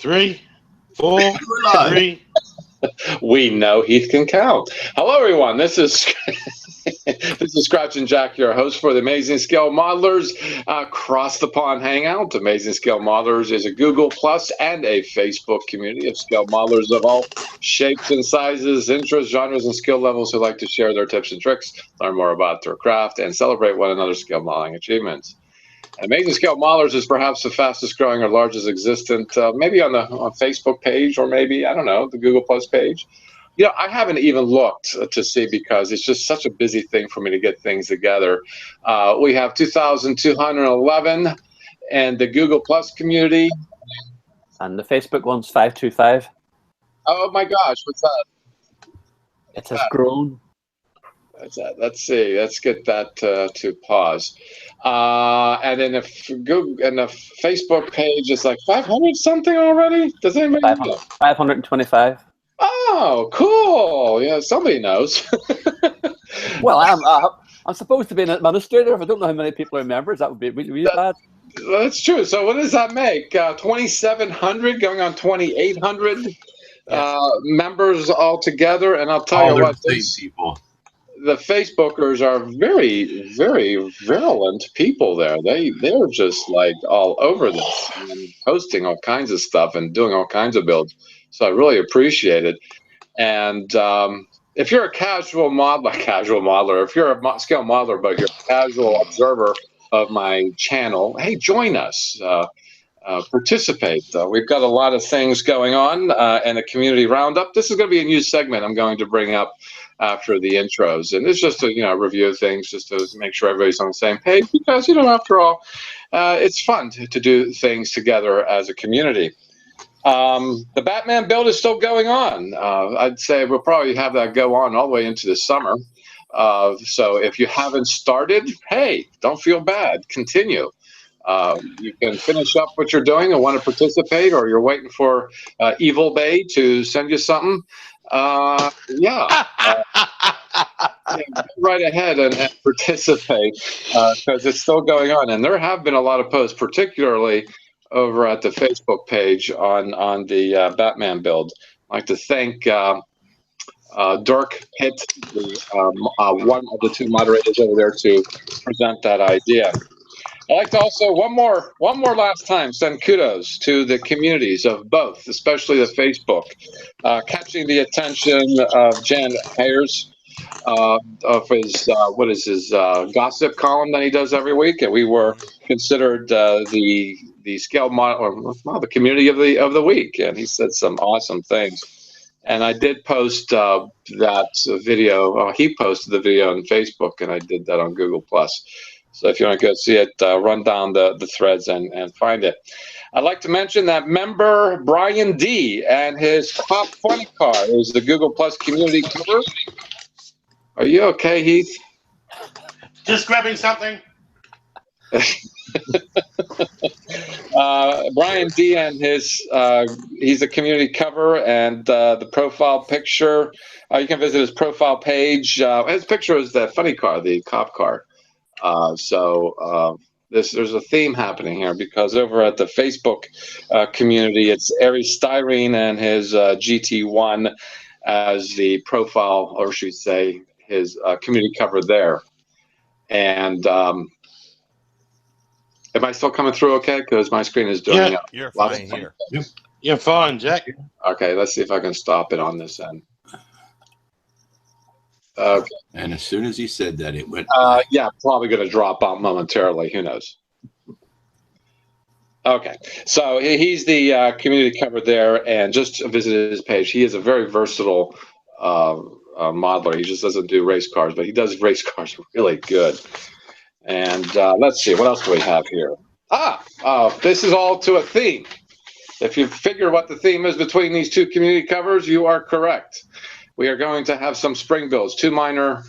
3, 4, 3. We know Heath can count. Hello, everyone. This is this is Scratch and Jack, your host for the Amazing Scale Modelers Across the Pond Hangout. Amazing Scale Modelers is a Google Plus and a Facebook community of scale modelers of all shapes and sizes, interests, genres, and skill levels who like to share their tips and tricks, learn more about their craft, and celebrate one another's scale modeling achievements. Amazing Scale Modelers is perhaps the fastest growing or largest existent, maybe on the Facebook page, or maybe, I don't know, the Google Plus page. You know, I haven't even looked to see because it's just such a busy thing for me to get things together. We have 2,211 and the Google Plus community. And the Facebook one's 525. Oh my gosh, what's that? It has grown. Let's see. Let's get that to pause. And then if Google and the Facebook page is like 500 something already. Does anybody know? 525. Oh, cool! Yeah, somebody knows. Well, I'm supposed to be an administrator. If I don't know how many people are members, that would be really bad. That's true. So what does that make? 2,700 going on 2,800 members altogether. And I'll tell you what, people. The Facebookers are very, very virulent people there. They're just like all over this and posting all kinds of stuff and doing all kinds of builds. So I really appreciate it. And if you're a casual modeler, if you're a scale modeler, but you're a casual observer of my channel, hey, join us. Participate. We've got a lot of things going on and a community roundup. This is going to be a new segment I'm going to bring up after the intros, and it's just to review things, just to make sure everybody's on the same page, because after all, it's fun to do things together as a community. The Batman build is still going on. I'd say we'll probably have that go on all the way into the summer. So if you haven't started, hey, don't feel bad. Continue. You can finish up what you're doing and want to participate, or you're waiting for Evil Bay to send you something. Right ahead and participate because it's still going on. And there have been a lot of posts, particularly over at the Facebook page on the Batman build. I'd like to thank Dirk Pitt, one of the two moderators over there, to present that idea. I'd like to also one more last time send kudos to the communities of both, especially the Facebook, catching the attention of Jan Ayers of his gossip column that he does every week, and we were considered the scale model, or the community of the week, and he said some awesome things. And I did post that video. He posted the video on Facebook, and I did that on Google Plus. So if you want to go see it, run down the threads and find it. I'd like to mention that member Brian D. and his top funny car is the Google Plus community cover. Are you okay, Heath? Just grabbing something. Brian D. and his he's a community cover, and the profile picture. You can visit his profile page. His picture is the funny car, the cop car. There's a theme happening here, because over at the Facebook community, it's Ari Styrene and his GT1 as the profile, or should we say his community cover there. And am I still coming through okay? Because my screen is doing You're fine here. You're fine, Jack. Okay, let's see if I can stop it on this end. Okay. And as soon as he said that, it went. Yeah, probably going to drop out momentarily. Who knows? Okay, so he's the community cover there, and just visit his page. He is a very versatile modeler. He just doesn't do race cars, but he does race cars really good. And let's see, what else do we have here? This is all to a theme. If you figure what the theme is between these two community covers, you are correct. We are going to have some spring builds, two minor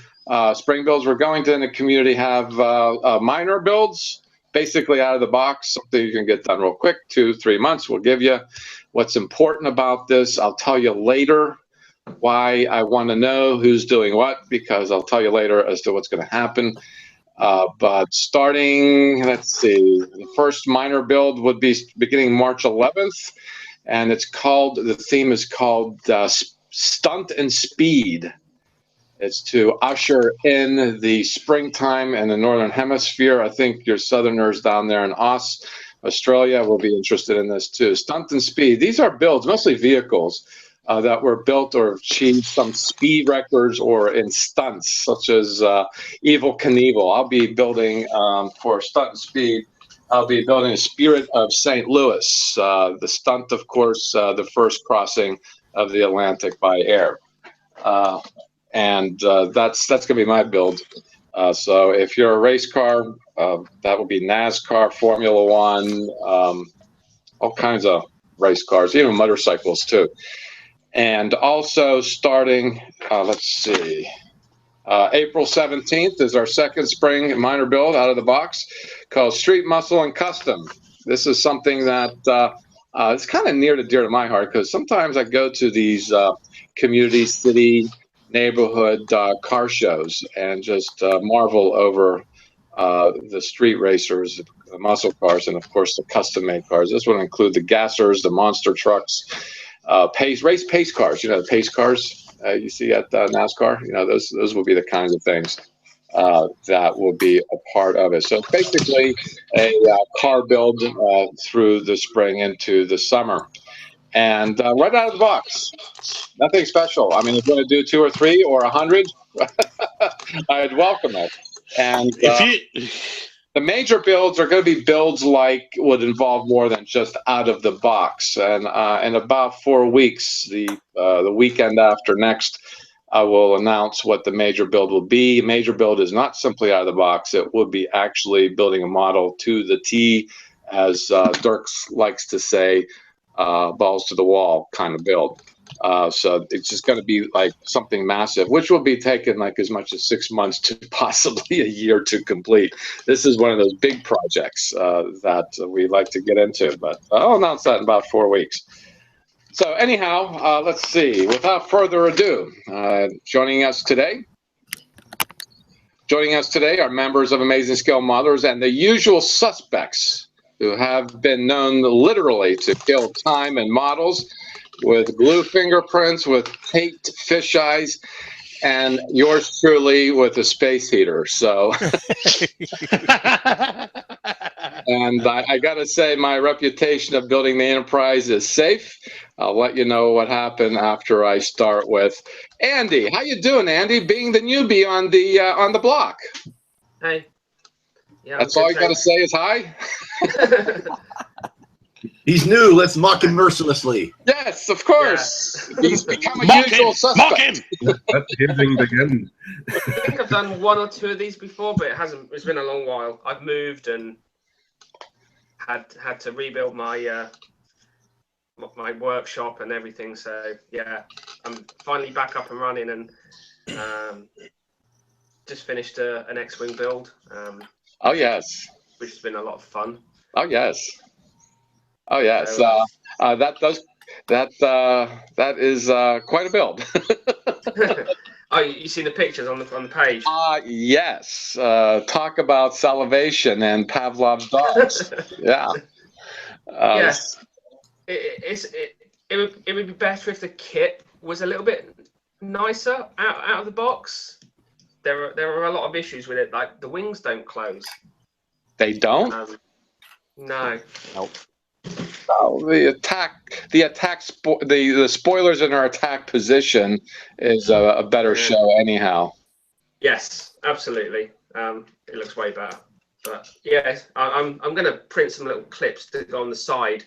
spring builds. We're going to, in the community, have minor builds, basically out of the box, something you can get done real quick, 2-3 months. We'll give you what's important about this. I'll tell you later why I want to know who's doing what, because I'll tell you later as to what's going to happen. But starting, let's see, the first minor build would be beginning March 11th, and the theme is called Stunt and Speed. It's to usher in the springtime in the Northern Hemisphere. I think your Southerners down there in Australia will be interested in this too. Stunt and Speed. These are builds, mostly vehicles, that were built or achieved some speed records or in stunts, such as Evel Knievel. I'll be building for Stunt and Speed. I'll be building a Spirit of St. Louis. The stunt, of course, the first crossing of the Atlantic by air. And that's going to be my build. So if you're a race car, that will be NASCAR, Formula One, all kinds of race cars, even motorcycles too. And also starting, let's see, April 17th is our second spring minor build out of the box called Street Muscle and Custom. This is something that it's kind of near to dear to my heart, because sometimes I go to these community, city, neighborhood car shows and just marvel over the street racers, the muscle cars, and of course the custom-made cars. This would include the gassers, the monster trucks, race pace cars. You know, the pace cars you see at NASCAR. You know, those will be the kinds of things that will be a part of it. So basically, a car build through the spring into the summer, and right out of the box, nothing special. I mean, if you want to do 2 or 3 or 100, I'd welcome it. And the major builds are going to be builds like would involve more than just out of the box. And in about 4 weeks, the weekend after next, I will announce what the major build will be. Major build is not simply out of the box. It would be actually building a model to the T, as Dirk likes to say, balls to the wall kind of build. So it's just going to be like something massive, which will be taking like as much as 6 months to possibly a year to complete. This is one of those big projects that we like to get into, but I'll announce that in about 4 weeks. So anyhow, let's see. Without further ado, joining us today are members of Amazing Scale Modelers and the usual suspects who have been known literally to kill time and models with glue fingerprints, with taped fish eyes, and yours truly with a space heater. So, and I got to say, my reputation of building the Enterprise is safe. I'll let you know what happened after I start with Andy. How you doing, Andy? Being the newbie on the block. Hey. Yeah, that's all you got to say is hi. He's new. Let's mock him mercilessly. Yes, of course. Yeah. He's become a mock usual him. suspect. Mock him. Let the hitting begin. I think I've done 1 or 2 of these before, but it's been a long while. I've moved and had to rebuild my my workshop and everything. So yeah, I'm finally back up and running, and just finished an X-Wing build. Oh yes. Which has been a lot of fun. Oh yes. Oh yes. So, that is quite a build. Oh, you seen the pictures on the page? Yes. Talk about salivation and Pavlov's dogs. Yeah. Yes. It would be better if the kit was a little bit nicer out of the box. There are a lot of issues with it, like the wings don't close. They don't? No. Nope. Oh, the spoilers in our attack position is a better show anyhow. Yes, absolutely. It looks way better. But yeah, I'm gonna print some little clips to go on the side,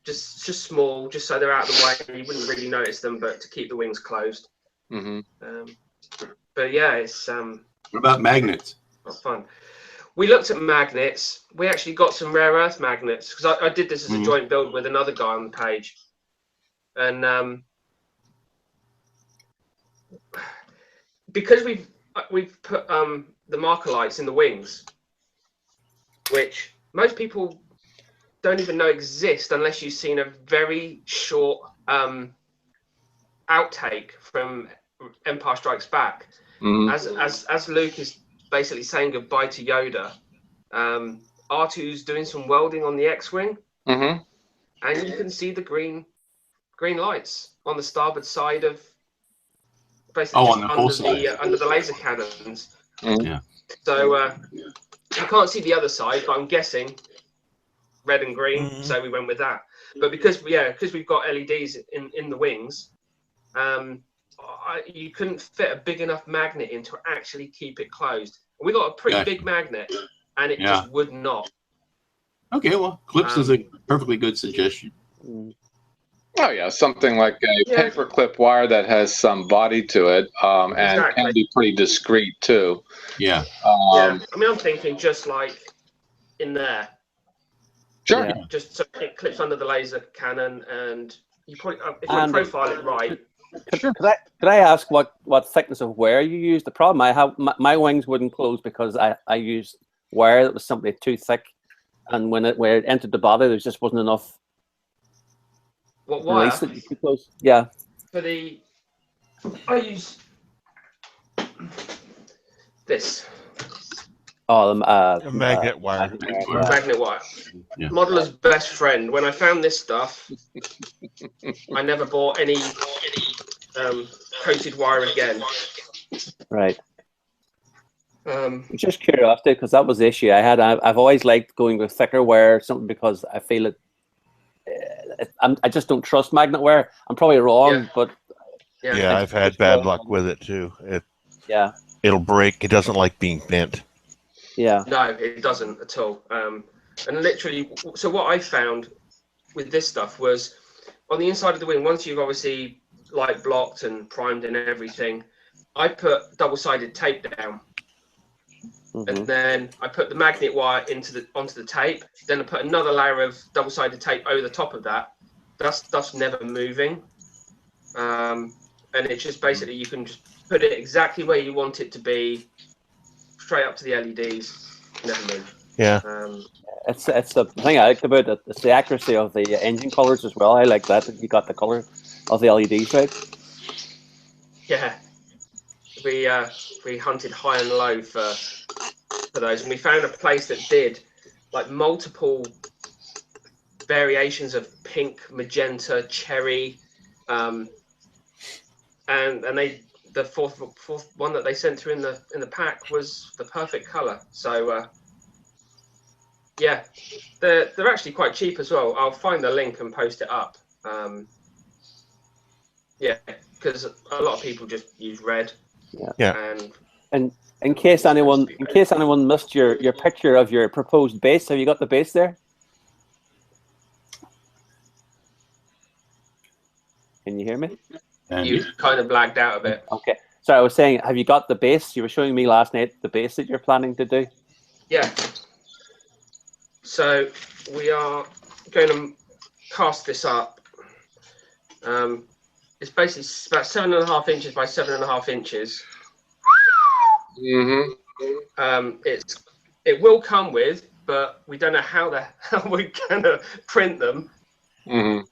just small, just so they're out of the way. You wouldn't really notice them, but to keep the wings closed. Mm-hmm. But yeah, it's What about magnets? fun. We looked at magnets. We actually got some rare earth magnets because I did this as a joint build with another guy on the page, and because we've put the marker lights in the wings, which most people don't even know exist unless you've seen a very short outtake from Empire Strikes Back. As Luke is basically saying goodbye to Yoda, R2's doing some welding on the X-wing, Mm-hmm. and you can see the green lights on the starboard side of basically on the full side. under the laser cannons. Mm-hmm. Yeah. So you can't see the other side, but I'm guessing red and green. So we went with that. But because we've got LEDs in the wings, you couldn't fit a big enough magnet in to actually keep it closed. We got a pretty big magnet, and it just would not. Okay, well, clips is a perfectly good suggestion. Oh yeah, something like a paper clip wire that has some body to it, and can be pretty discreet too. Yeah. I mean, I'm thinking just like in there. Sure. Yeah. Just so it clips under the laser cannon, and you probably if you profile it right. Could I ask what thickness of wire you use? The problem I have, my wings wouldn't close because I used wire that was simply too thick, and when it entered the body, there just wasn't enough. What wire? Release that you could close. Yeah. I use this. Oh, magnet wire. Magnet wire. Yeah. Modeler's best friend. When I found this stuff, I never bought any coated wire again. Right. Just curiosity, because that was the issue I had. I've always liked going with thicker wire, something because I feel it. I just don't trust magnet wire. I'm probably wrong, but yeah, I've had bad luck with it too. It'll break. It doesn't like being bent. Yeah. No, it doesn't at all. And literally, so what I found with this stuff was on the inside of the wing, once you've obviously light blocked and primed and everything, I put double-sided tape down. And then I put the magnet wire onto the tape. Then I put another layer of double-sided tape over the top of that. That stuff's never moving. And it's just basically you can just put it exactly where you want it to be, straight up to the LEDs, never move. Yeah. It's the thing I like about it. It's the accuracy of the engine colors as well. I like that you got the color of the LEDs right. Yeah. We hunted high and low for those, and we found a place that did like multiple variations of pink, magenta, cherry, and the fourth one that they sent through in the pack was the perfect color. So yeah, they're actually quite cheap as well. I'll find the link and post it up. Yeah, because a lot of people just use red. Yeah. And in case anyone missed your picture of your proposed base, have you got the base there? Can you hear me? You kind of lagged out a bit. Okay. So I was saying, have you got the base? You were showing me last night the base that you're planning to do. Yeah. So we are going to cast this up. It's basically about 7.5 inches by 7.5 inches. It will come with, but we don't know how we're gonna print them. Yeah.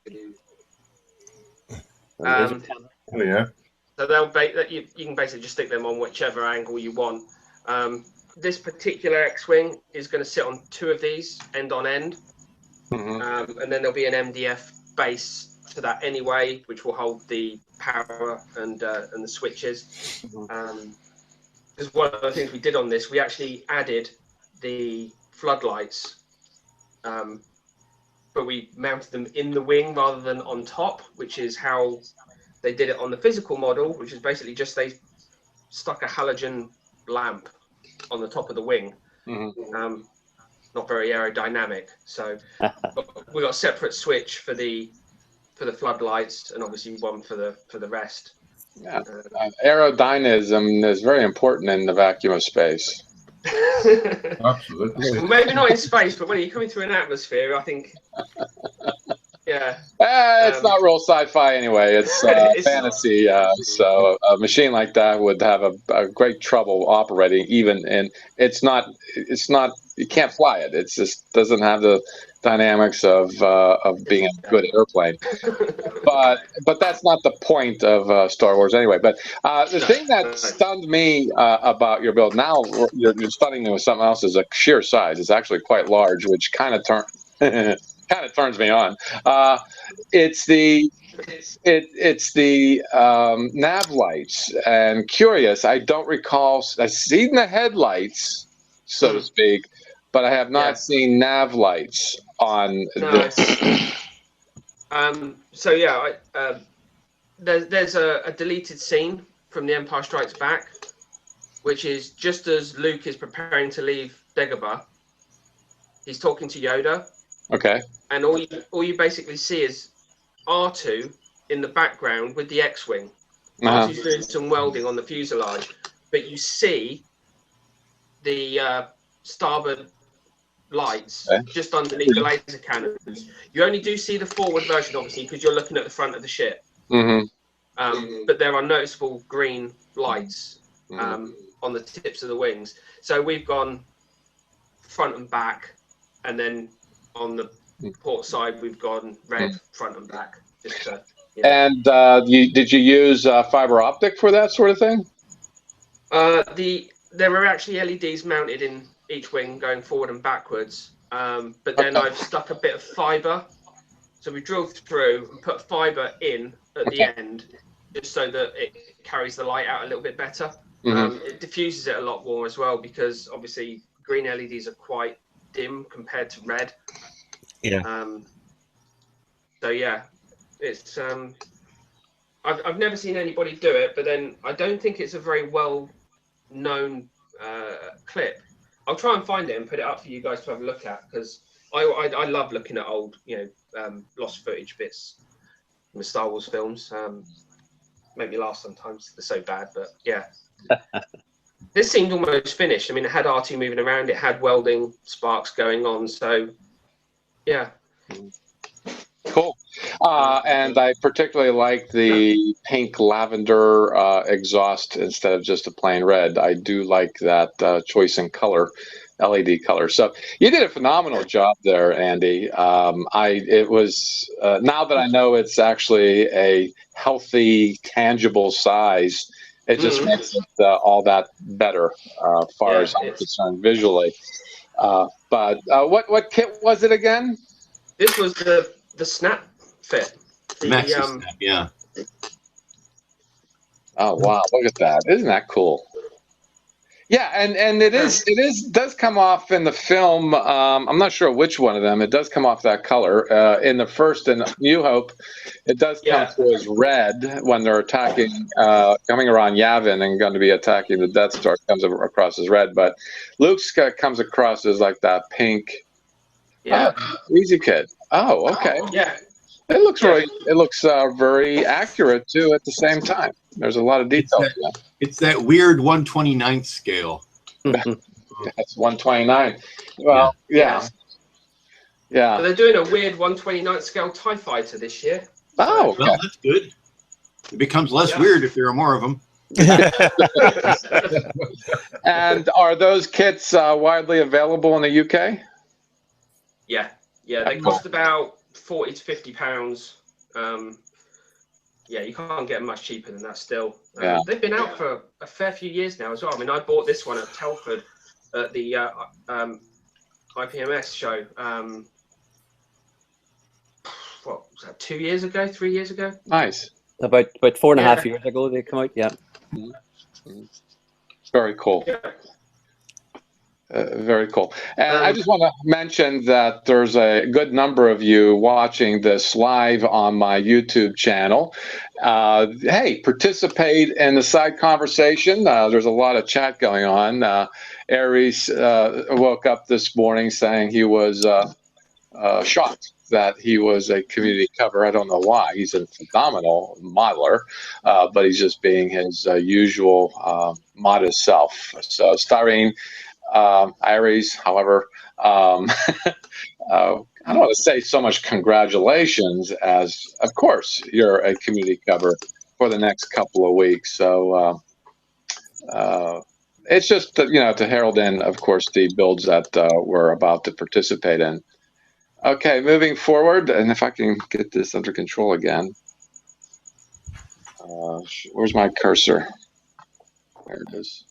So you can basically just stick them on whichever angle you want. This particular X-wing is going to sit on 2 of these, end on end, and then there'll be an MDF base to that anyway, which will hold the power and the switches. Because one of the things we did on this, we actually added the floodlights, but we mounted them in the wing rather than on top, which is how they did it on the physical model, which is basically just they stuck a halogen lamp on the top of the wing. Not very aerodynamic. So we got a separate switch for the floodlights, and obviously one for the rest. Yeah. Aerodynamism is very important in the vacuum of space. Absolutely. Maybe not in space, but when you're coming through an atmosphere, I think. Yeah. It's not real sci-fi anyway. It's fantasy. So a machine like that would have a great trouble operating, even, and it's not. You can't fly it. It's just doesn't have the dynamics of being a good airplane. But that's not the point of Star Wars anyway. But the thing that stunned me about your build, now you're stunning me with something else, is a sheer size. It's actually quite large, which kind of turns me on. It's the nav lights, and curious. I don't recall. I've seen the headlights, so to speak, but I have not seen nav lights on this. So yeah, there's a deleted scene from The Empire Strikes Back, which is just as Luke is preparing to leave Dagobah. He's talking to Yoda. Okay. And all you basically see is R2 in the background with the X-wing. R2's doing some welding on the fuselage, but you see the starboard lights just underneath the laser cannons. You only do see the forward version, obviously, because you're looking at the front of the ship. But there are noticeable green lights on the tips of the wings. So we've gone front and back, and then on the port side we've gone red front and back. Just to, you know. And did you use fiber optic for that sort of thing? There were actually LEDs mounted in each wing going forward and backwards, but then I've stuck a bit of fiber. So we drilled through and put fiber in at the end, just so that it carries the light out a little bit better. It diffuses it a lot more as well, because obviously green LEDs are quite dim compared to red. Yeah. So yeah, it's I've never seen anybody do it, but then I don't think it's a very well known clip. I'll try and find it and put it up for you guys to have a look at, because I love looking at old, lost footage bits from the Star Wars films. Make me laugh sometimes. They're so bad, but yeah. This seemed almost finished. I mean, it had R2 moving around, it had welding sparks going on, so yeah. Cool. And I particularly like the pink lavender exhaust instead of just a plain red. I do like that choice in color, LED color. So you did a phenomenal job there, Andy. It was now that I know it's actually a healthy, tangible size, it just makes it all that better as far as I'm concerned visually. But what kit was it again? This was the snap fit. Maxi snap, yeah. Oh wow! Look at that! Isn't that cool? Yeah, and it does come off in the film. I'm not sure which one of them. It does come off that color. In the first, in New Hope, it does come through as red when they're attacking, coming around Yavin and going to be attacking the Death Star. Comes across as red, but Luke's comes across as like that pink. Yeah. Easy Kid. Oh, okay. Yeah. It looks very accurate too. At the same time, there's a lot of detail. It's that weird 1/29th scale. That's 1/29. Well, yeah. So they're doing a weird 1/29th scale TIE fighter this year. Oh, okay. Well, that's good. It becomes less weird if there are more of them. And are those kits widely available in the UK? Yeah, they cost about £40 to £50. Yeah, you can't get them much cheaper than that still. They've been out for a fair few years now as well. I mean, I bought this one at Telford at the IPMS show. What was that, 2 years ago, 3 years ago? Nice. About 4.5 years ago they come out, yeah. Very cool. Very cool. And I just want to mention that there's a good number of you watching this live on my YouTube channel. Hey, participate in the side conversation. There's a lot of chat going on. Aries woke up this morning saying he was shocked that he was a community cover. I don't know why. He's a phenomenal modeler, but he's just being his usual modest self. So, Styrene, Iris, however, I don't want to say so much congratulations as, of course, you're a community cover for the next couple of weeks. So it's just, to herald in, of course, the builds that we're about to participate in. Okay, moving forward, and if I can get this under control again. Where's my cursor? There it is.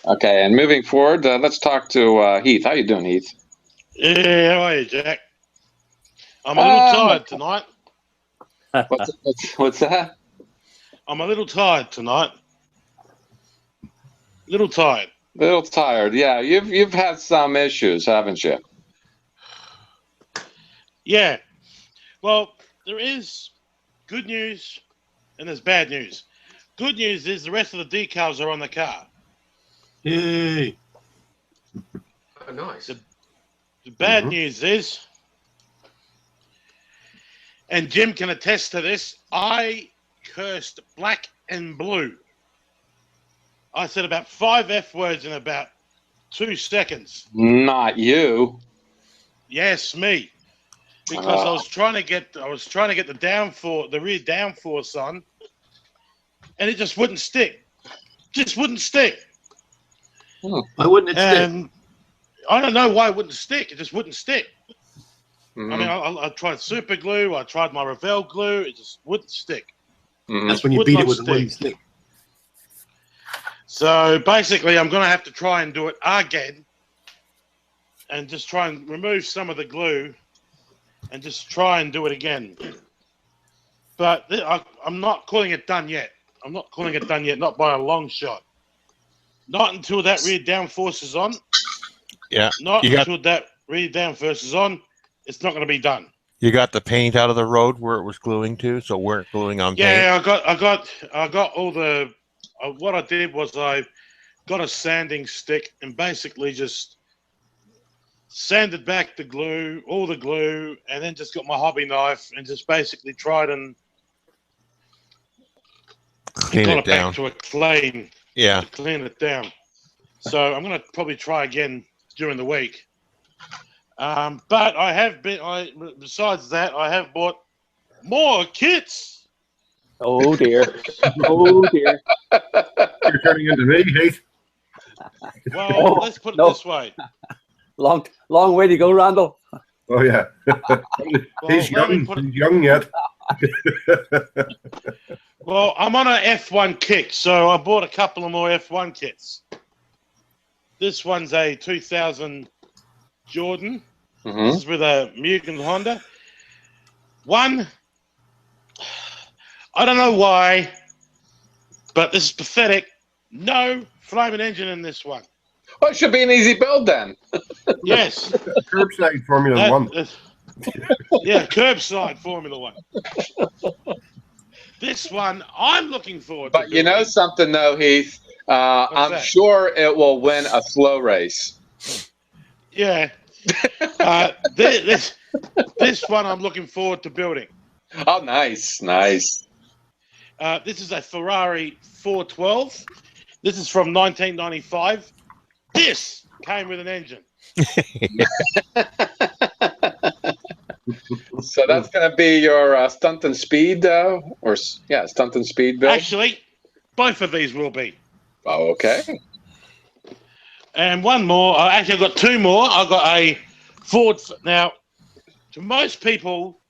Okay, and moving forward, let's talk to Heath. How you doing, Heath? Yeah, how are you, Jack? I'm a little tired tonight. What's that? I'm a little tired tonight. Little tired. Little tired. Yeah, you've had some issues, haven't you? Yeah. Well, there is good news and there's bad news. Good news is the rest of the decals are on the car. Yay. Oh, nice. The bad news is, and Jim can attest to this, I cursed black and blue. I said about 5 F words in about 2 seconds. Not you. Yes, me. Because I was trying to get the rear downforce on, and it just wouldn't stick. Just wouldn't stick. Why wouldn't it stick? I don't know why it wouldn't stick. It just wouldn't stick. Mm-hmm. I mean, I tried super glue. I tried my Revell glue. It just wouldn't stick. Mm-hmm. That's when you beat it with a wooden stick. So basically, I'm going to have to try and do it again and just try and remove some of the glue and just try and do it again. But I'm not calling it done yet. I'm not calling it done yet, not by a long shot. Not until that rear downforce is on. Yeah. Not until that rear downforce is on, it's not going to be done. You got the paint out of the road where it was gluing to, so it weren't gluing on paint? Yeah, I got all the... what I did was I got a sanding stick and basically just sanded back the glue, all the glue, and then just got my hobby knife and just basically tried and clean got it down back to a clean. Yeah. To clean it down. So I'm going to probably try again during the week. But I have besides that, I have bought more kits. Oh dear. Oh dear. You're turning into me, Heath. Well, let's put it this way. Long way to go, Randall. Oh yeah. He's young. He's young yet. Well, I'm on an F1 kick, so I bought a couple of more F1 kits. This one's a 2000 Jordan. Mm-hmm. This is with a Mugen Honda. One, I don't know why, but this is pathetic. No flaming engine in this one. Well, it should be an easy build then. Yes. Curbside Formula One. Yeah, curbside Formula One. This one, I'm looking forward to. But you know something, though, Heath? I'm sure it will win a slow race. Yeah. This one I'm looking forward to building. Oh, nice. Nice. This is a Ferrari 412. This is from 1995. This came with an engine. So that's going to be your stunt and speed, stunt and speed build? Actually, both of these will be. Oh, okay. And one more. Actually, I've got two more. I've got a Ford. Now, to most people,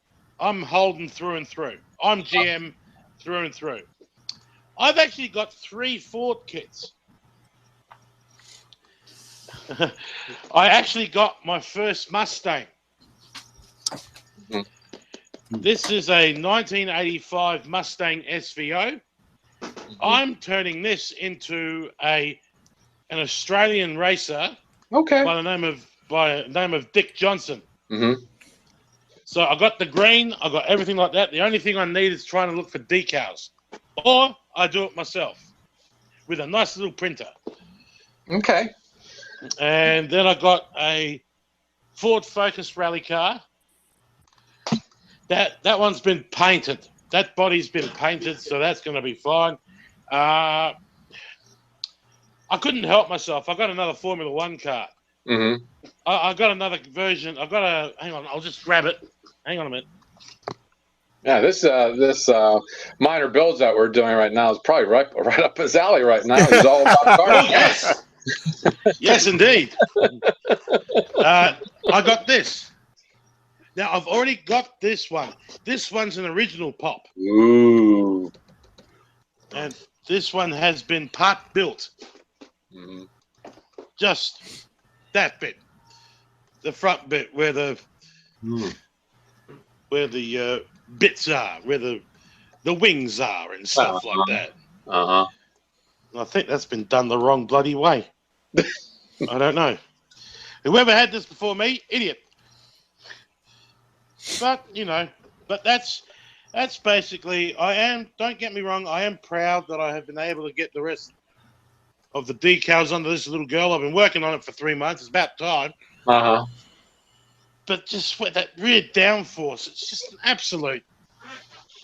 I'm Holden through and through. I'm GM through and through. I've actually got 3 Ford kits. I actually got my first Mustang. This is a 1985 Mustang SVO. I'm turning this into an Australian racer. Okay. By the name of Dick Johnson. Mm-hmm. So I got the green. I got everything like that. The only thing I need is trying to look for decals, or I do it myself with a nice little printer. Okay. And then I got a Ford Focus rally car. That one's been painted. That body's been painted, so that's going to be fine. I couldn't help myself. I got another Formula One car. Mm-hmm. I got another version. Hang on. I'll just grab it. Hang on a minute. Yeah, this minor builds that we're doing right now is probably right up his alley right now. He's all about cars. Oh, yes. Yes, indeed. I got this. Now, I've already got this one. This one's an original pop. Ooh. And this one has been part built. Mm-hmm. Just that bit. The front bit where the bits are, where the wings are and stuff like that. Uh-huh. I think that's been done the wrong bloody way. I don't know. Whoever had this before me, idiot. But, you know, that's basically, don't get me wrong, I am proud that I have been able to get the rest of the decals onto this little girl. I've been working on it for 3 months. It's about time. Uh-huh. But just with that rear downforce, it's just an absolute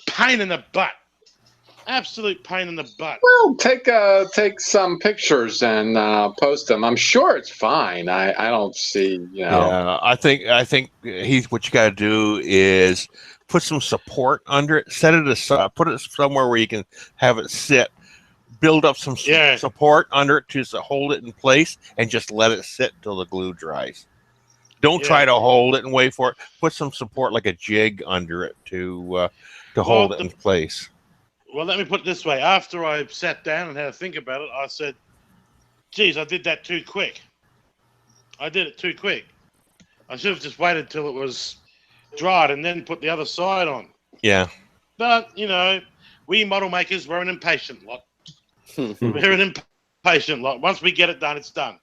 pain in the butt. Absolute pain in the butt. Well, take some pictures and post them. I'm sure it's fine. I don't see, you know. Yeah, I think Heath, what you got to do is put some support under it. Set it aside. Put it somewhere where you can have it sit. Build up some support under it to hold it in place, and just let it sit till the glue dries. Don't try to hold it and wait for it. Put some support like a jig under it to hold it in place. Well, let me put it this way. After I sat down and had to think about it, I said, geez, I did that too quick. I did it too quick. I should have just waited till it was dried and then put the other side on. Yeah. But, you know, we model makers, we're an impatient lot. We're an impatient lot. Once we get it done, it's done.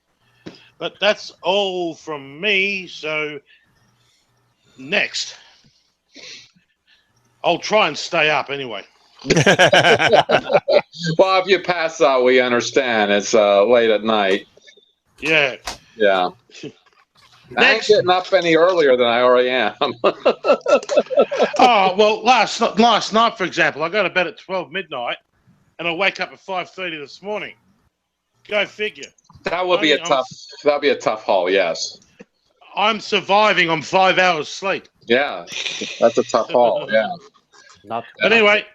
But that's all from me. So next, I'll try and stay up anyway. Well, if you pass out, we understand. It's late at night. Yeah. Yeah. I ain't getting up any earlier than I already am. Oh, well, last night, for example, I got to bed at 12 midnight, and I wake up at 5:30 this morning. Go figure. That'd be a tough haul, yes. I'm surviving on 5 hours sleep. Yeah, that's a tough haul, yeah. But anyway,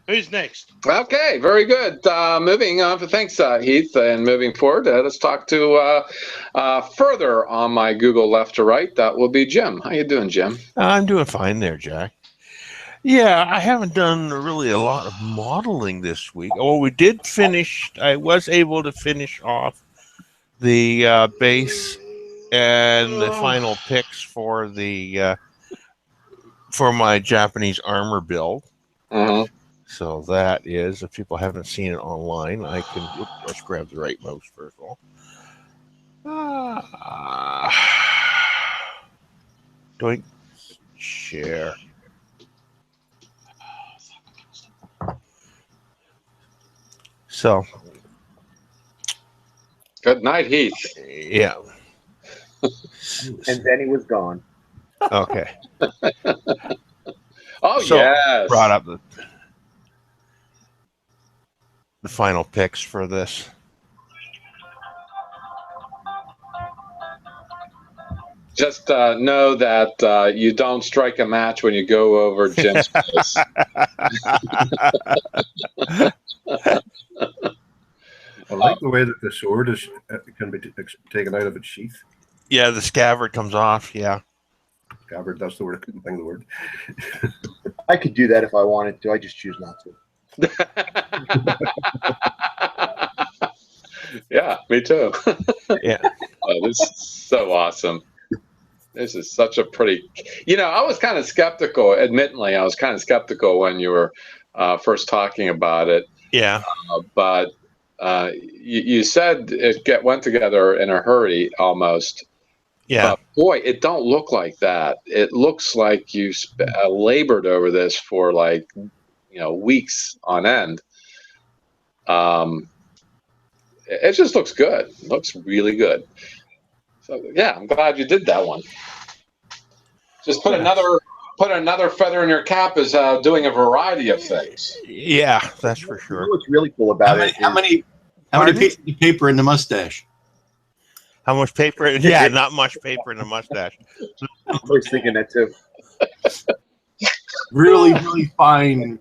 who's next? Okay, very good. Moving on. Thanks, Heath. And moving forward, let's talk to further on my Google left to right. That will be Jim. How you doing, Jim? I'm doing fine there, Jack. Yeah, I haven't done really a lot of modeling this week. Oh, we did finish. I was able to finish off the base and the final picks for the for my Japanese armor build. Mm-hmm. So that is, if people haven't seen it online, I can. Let's grab the right mouse first of all. Doink, share. So, good night, Heath. Yeah. And then he was gone. Okay. Oh, so yes. Brought up the final picks for this. Just know that you don't strike a match when you go over Jim's place. I like the way that the sword can be taken out of its sheath. Yeah, the scabbard comes off. Yeah. Scabbard, that's the word. I couldn't think of the word. I could do that if I wanted to. I just choose not to. Yeah, me too. Yeah. Oh, this is so awesome. This is such a pretty, I was kind of skeptical, admittedly, I was kind of skeptical when you were first talking about it. Yeah. But you said it went together in a hurry almost. Yeah. But boy, it don't look like that. It looks like you labored over this for weeks on end. It just looks good. It looks really good. So yeah, I'm glad you did that one. Just put another feather in your cap is doing a variety of things. Yeah, that's for sure. What's really cool about it? How many pieces of paper in the mustache? How much paper? Yeah, not much paper in the mustache. I was thinking that too. Really, really fine.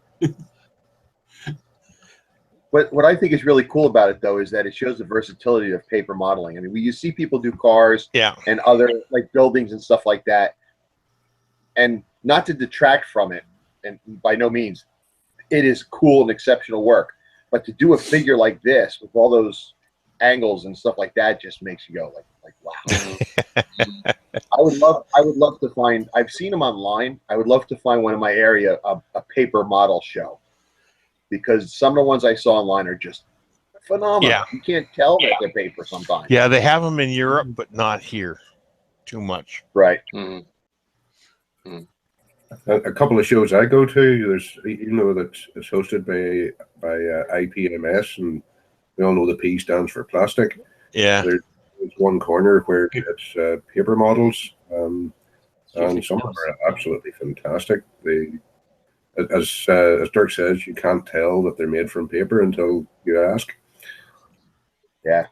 But what I think is really cool about it, though, is that it shows the versatility of paper modeling. I mean, you see people do cars and other buildings and stuff like that, And not to detract from it, and by no means, it is cool and exceptional work. But to do a figure like this with all those angles and stuff like that just makes you go like wow. I would love to find. I've seen them online. I would love to find one in my area, a paper model show, because some of the ones I saw online are just phenomenal. Yeah. You can't tell that they're paper sometimes. Yeah, they have them in Europe, but not here too much. Right. A couple of shows I go to, there's, you know, that it's hosted by IPMS, and we all know the P stands for plastic. Yeah. There's one corner where it's paper models, and some of them are absolutely fantastic. They, as Dirk says, you can't tell that they're made from paper until you ask. Yeah.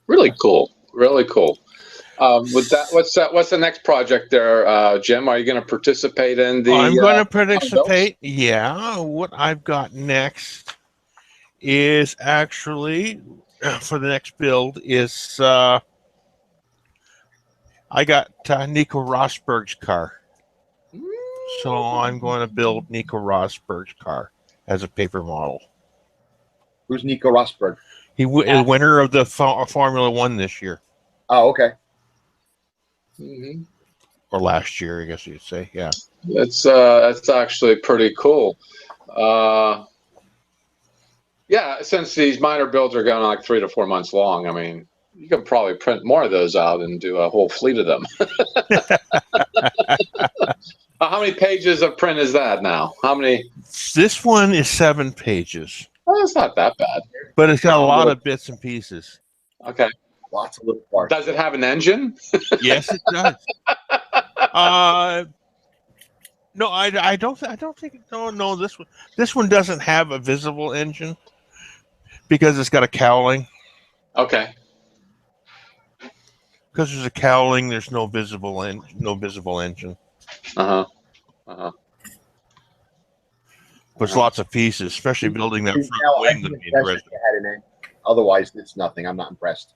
Really cool. Really cool. With that, what's the next project there, Jim? Are you going to participate in the? I'm going to participate. Yeah. What I've got next is actually for the next build is I got Nico Rosberg's car. So I'm going to build Nico Rosberg's car as a paper model. Who's Nico Rosberg? He is winner of the Formula One this year. Oh, okay. Or last year, I guess you'd say. Yeah. That's actually pretty cool. Yeah, since these minor builds are going like 3 to 4 months long, I mean, you can probably print more of those out and do a whole fleet of them. How many pages of print is that now? How many? This one is 7 pages. Well, it's not that bad. But it's got a lot of bits and pieces. Okay. Lots of little parts. Does it have an engine? Yes, it does. No, I don't think. No. This one doesn't have a visible engine because it's got a cowling. Okay. Because there's a cowling, there's no visible engine. But there's lots of pieces, especially building that front Now, wing. I'm That impressed that you had an engine. Otherwise, it's nothing. I'm not impressed.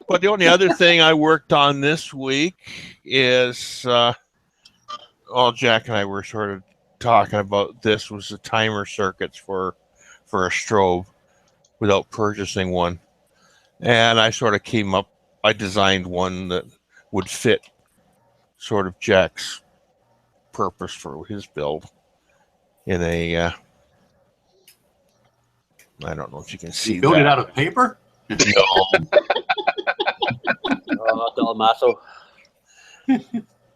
But the only other thing I worked on this week is, Jack and I were sort of talking about this, was the timer circuits for a strobe without purchasing one. And I sort of I designed one that would fit sort of Jack's purpose for his build in a, I don't know if you can see You build that. it out of paper? No. Dalmaso.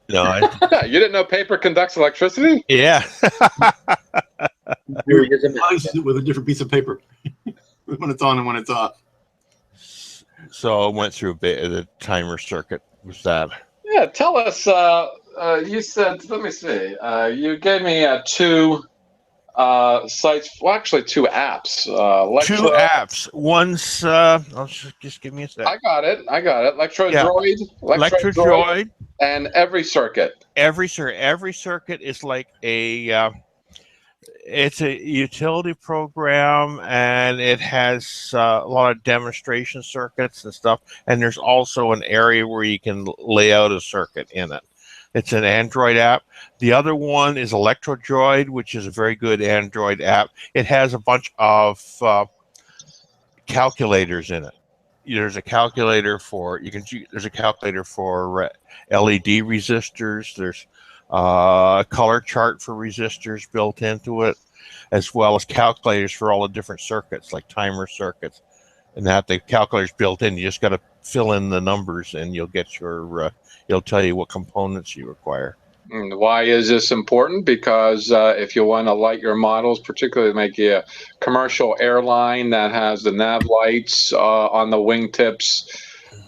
No, you didn't know paper conducts electricity? Yeah. Replaces it with a different piece of paper when it's on and when it's off. So I went through a bit of the timer circuit with that. Yeah, tell us. You said, let me see. You gave me 2 sites. Well, actually, 2 apps. 2 apps. One's. Just give me a sec. I got it. Electrodroid, and Every Circuit. Every circuit is like a. It's a utility program, and it has a lot of demonstration circuits and stuff. And there's also an area where you can lay out a circuit in it. It's an Android app. The other one is Electrodroid, which is a very good Android app. It has a bunch of calculators in it. There's a calculator for There's a calculator for LED resistors. There's a color chart for resistors built into it, as well as calculators for all the different circuits, like timer circuits, and that the calculator's built in. You just got to fill in the numbers, and you'll get your. It'll tell you what components you require. Why is this important? Because if you want to light your models, particularly make a commercial airline that has the nav lights on the wingtips,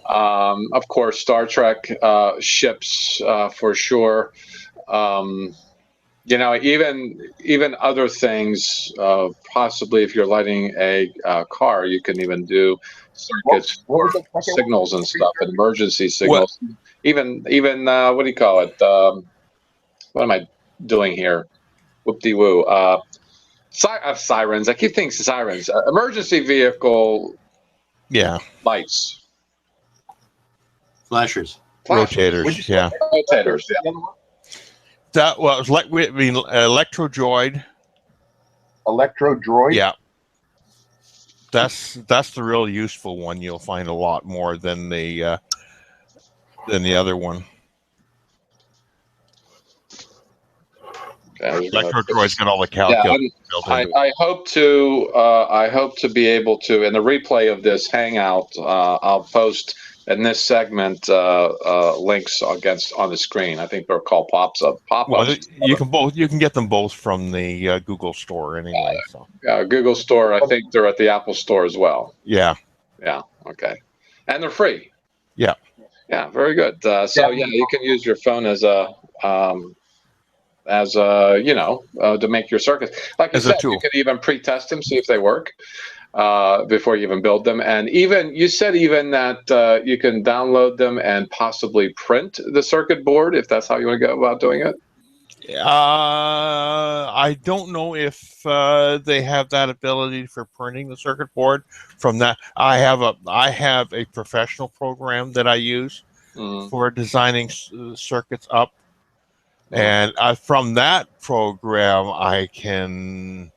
of course, Star Trek ships for sure. Even other things. Possibly, if you're lighting a car, you can even do circuits for signals and stuff, and emergency signals. What? Even what do you call it? What am I doing here? Whoop-de-woo. Sirens. I keep thinking sirens. Emergency vehicle. Yeah. Lights. Flashers. Rotators, yeah. Rotators, yeah. That was like Electrodroid. Electrodroid. Yeah, that's the real useful one. You'll find a lot more than the other one. Okay, Electrodroid's got all the calculus built into it. I hope to be able to, in the replay of this Hangout, I'll post in this segment links on the screen. I think they're called pop-ups. Well, you can get them both from the Google Store anyway. So Google Store. I think they're at the Apple Store as well. Yeah. Yeah. Okay. And they're free. Yeah. Yeah. Very good. So you can use your phone as a to make your circuits. Like you said, you could even pre-test them, see if they work before you even build them. And you said that you can download them and possibly print the circuit board if that's how you want to go about doing it. I don't know if they have that ability for printing the circuit board. From that, I have a professional program that I use for designing circuits up. And from that program, I can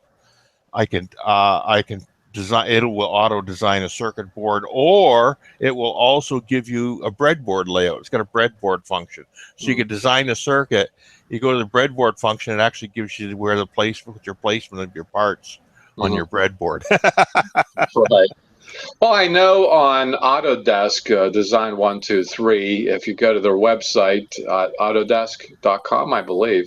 design. It will auto design a circuit board, or it will also give you a breadboard layout. It's got a breadboard function, so you can design a circuit. You go to the breadboard function; it actually gives you where the placement of your parts on your breadboard. Right. Well, I know on Autodesk Design 123, if you go to their website, autodesk.com, I believe,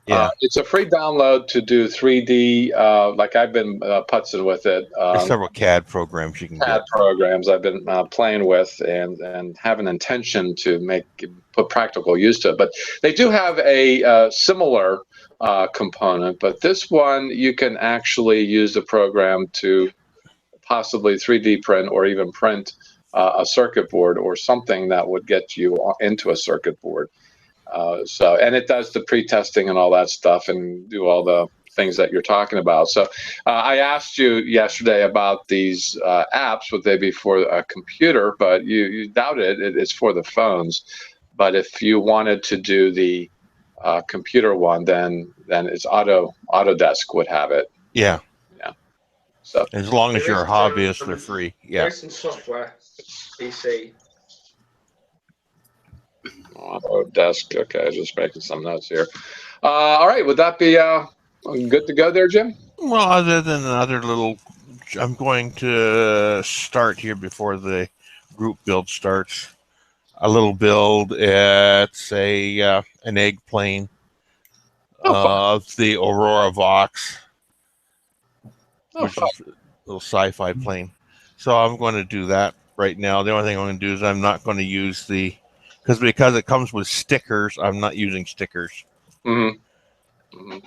it's a free download to do 3D. Like I've been putzing with it. There's several CAD programs you can CAD programs I've been playing with and have an intention to put practical use to it. But they do have a similar component. But this one, you can actually use the program to possibly 3D print or even print a circuit board or something that would get you into a circuit board. And it does the pre-testing and all that stuff and do all the things that you're talking about. So I asked you yesterday about these apps. Would they be for a computer? But you doubted it's for the phones. But if you wanted to do the computer one, then it's Autodesk would have it. Yeah. So as long as you're a hobbyist, they're free. Yeah. There's some software, PC. Autodesk. Okay, just making some notes here. All right, would that be good to go there, Jim? Well, other than another little, I'm going to start here before the group build starts. A little build. It's an egg plane of the Aurora Vox. Which is a little sci-fi plane. So I'm going to do that right now. The only thing I'm going to do is I'm not going to use because it comes with stickers, I'm not using stickers. I'm going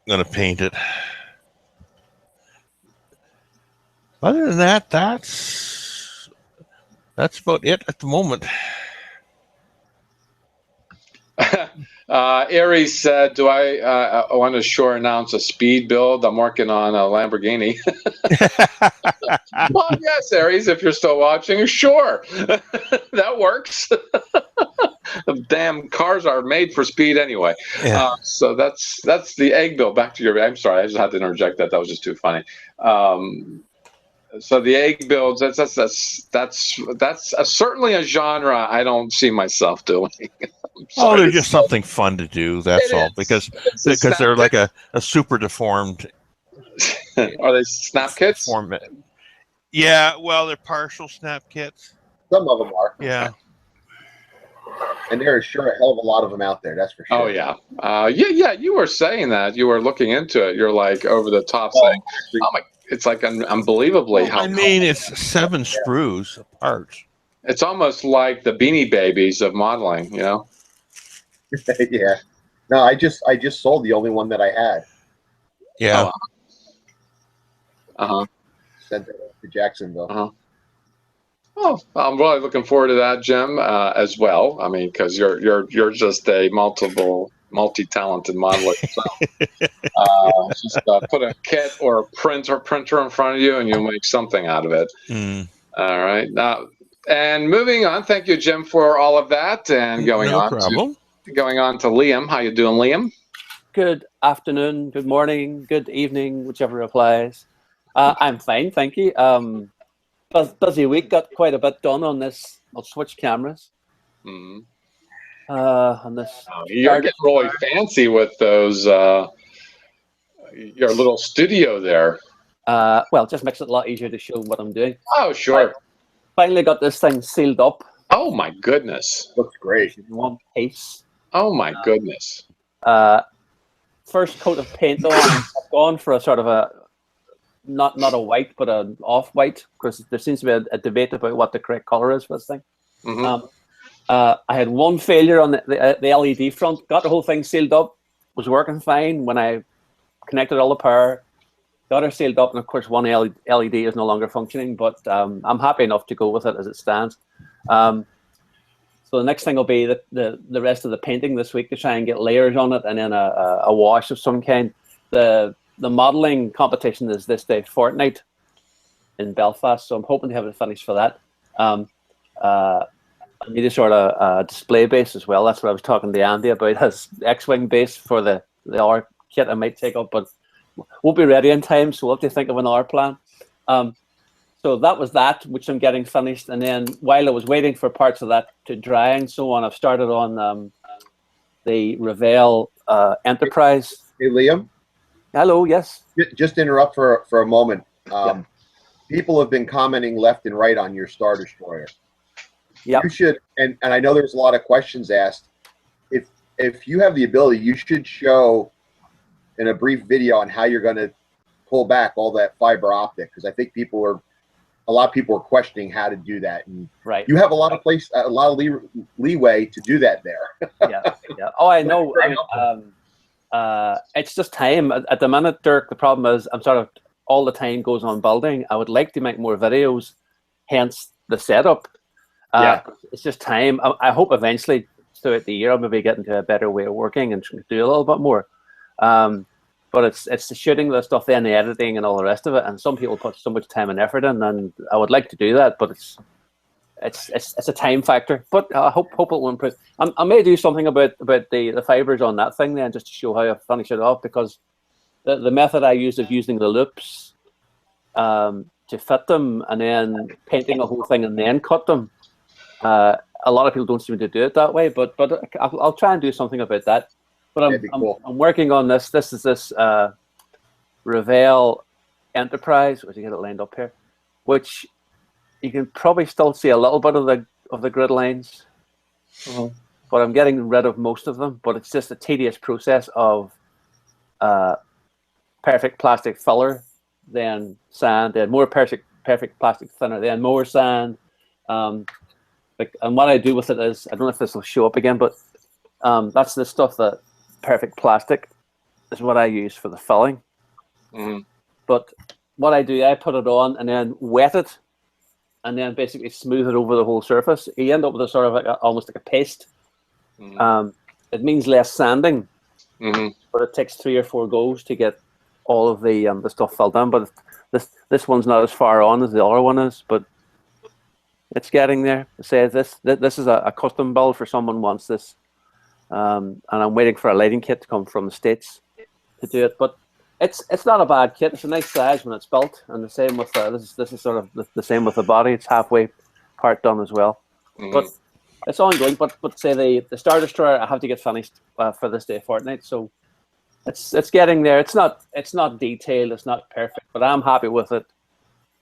to paint it. Other than that, that's about it at the moment. Aries said, "Do I want to announce a speed build? I'm working on a Lamborghini." Well, yes, Aries, if you're still watching, sure, that works. The damn cars are made for speed anyway. Yeah. So that's the egg build. Back to your. I'm sorry, I just had to interject that. That was just too funny. So the egg builds. That's certainly a genre I don't see myself doing. Oh, they're just something fun to do. That's all. Because they're like a super deformed. Are they snap kits? Yeah, well, they're partial snap kits. Some of them are. Yeah. And there is sure a hell of a lot of them out there. That's for sure. Oh yeah, yeah. You were saying that you were looking into it. You're like over the top saying, "Oh my." It's like unbelievably how. I mean, it's 7 screws apart. It's almost like the Beanie Babies of modeling, you know. Yeah. No, I just sold the only one that I had. Yeah. Sent it to Jacksonville. Oh, I'm really looking forward to that, Jim, as well. I mean, because you're just a multi-talented modeler. So, just put a kit or a printer in front of you, and you'll make something out of it. All right. Now, And moving on, thank you, Jim, for all of that. And going No on problem. going on to Liam. How you doing, Liam? Good afternoon, good morning, good evening, whichever applies. I'm fine, thank you. Busy week, got quite a bit done on this. I'll switch cameras. Mm-hmm. On this. You're getting really fancy with those, your little studio there. Well, it just makes it a lot easier to show what I'm doing. Oh, sure. Finally got this thing sealed up. Oh, my goodness. Looks great. In one piece. Oh, my goodness. First coat of paint on. I've gone for a sort of a, not a white, but an off-white, because there seems to be a debate about what the correct color is for this thing. Mm-hmm. I had one failure on the LED front, got the whole thing sealed up, was working fine when I connected all the power, got her sealed up, and of course one LED is no longer functioning, but I'm happy enough to go with it as it stands. So the next thing will be the rest of the painting this week to try and get layers on it, and then a wash of some kind. The modelling competition is this day fortnight in Belfast, so I'm hoping to have it finished for that. I need a sort of display base as well. That's what I was talking to Andy about, as X-Wing base for the R kit I might take up, but won't be ready in time, so we'll have to think of an R plan. So that was that, which I'm getting finished. And then while I was waiting for parts of that to dry and so on, I've started on the Revell Enterprise. Hey, Liam? Hello, yes? Just interrupt for a moment. Yeah. People have been commenting left and right on your Star Destroyer. Yeah. You should, and I know there's a lot of questions asked. If you have the ability, you should show in a brief video on how you're going to pull back all that fiber optic, because I think a lot of people are questioning how to do that. And right. You have a lot of leeway to do that there. Yeah. Oh, I know. It's just time at the minute, Dirk. The problem is I'm sort of all the time goes on building. I would like to make more videos, hence the setup. It's just time. I hope eventually throughout the year I'll maybe get into a better way of working and do a little bit more. But it's the shooting, the stuff, then the editing and all the rest of it. And some people put so much time and effort in, and I would like to do that, but it's a time factor. But I hope it will improve. I may do something about the fibers on that thing then, just to show how I finish it off, because the method I used of using the loops to fit them and then painting the whole thing and then cut them. A lot of people don't seem to do it that way, but I'll try and do something about that. But I'm working on this. This is this Revell Enterprise. Where'd you get it lined up here? Which you can probably still see a little bit of the grid lines, but I'm getting rid of most of them. But it's just a tedious process of perfect plastic filler, then sand, then more perfect plastic thinner, then more sand. And what I do with it is, I don't know if this will show up again, but that's the stuff that perfect plastic is what I use for the filling. Mm-hmm. But what I do, I put it on and then wet it, and then basically smooth it over the whole surface. You end up with a sort of almost like a paste. Mm-hmm. It means less sanding, but it takes 3 or 4 goes to get all of the stuff filled in. But this one's not as far on as the other one is, but it's getting there. I say this is a custom build for someone wants this. And I'm waiting for a lighting kit to come from the States to do it. But it's not a bad kit. It's a nice size when it's built, and the same with this is sort of the same with the body. It's halfway part done as well. But it's ongoing. But say the Star Destroyer, I have to get finished for this day fortnight. So it's getting there. It's not detailed. It's not perfect, but I'm happy with it.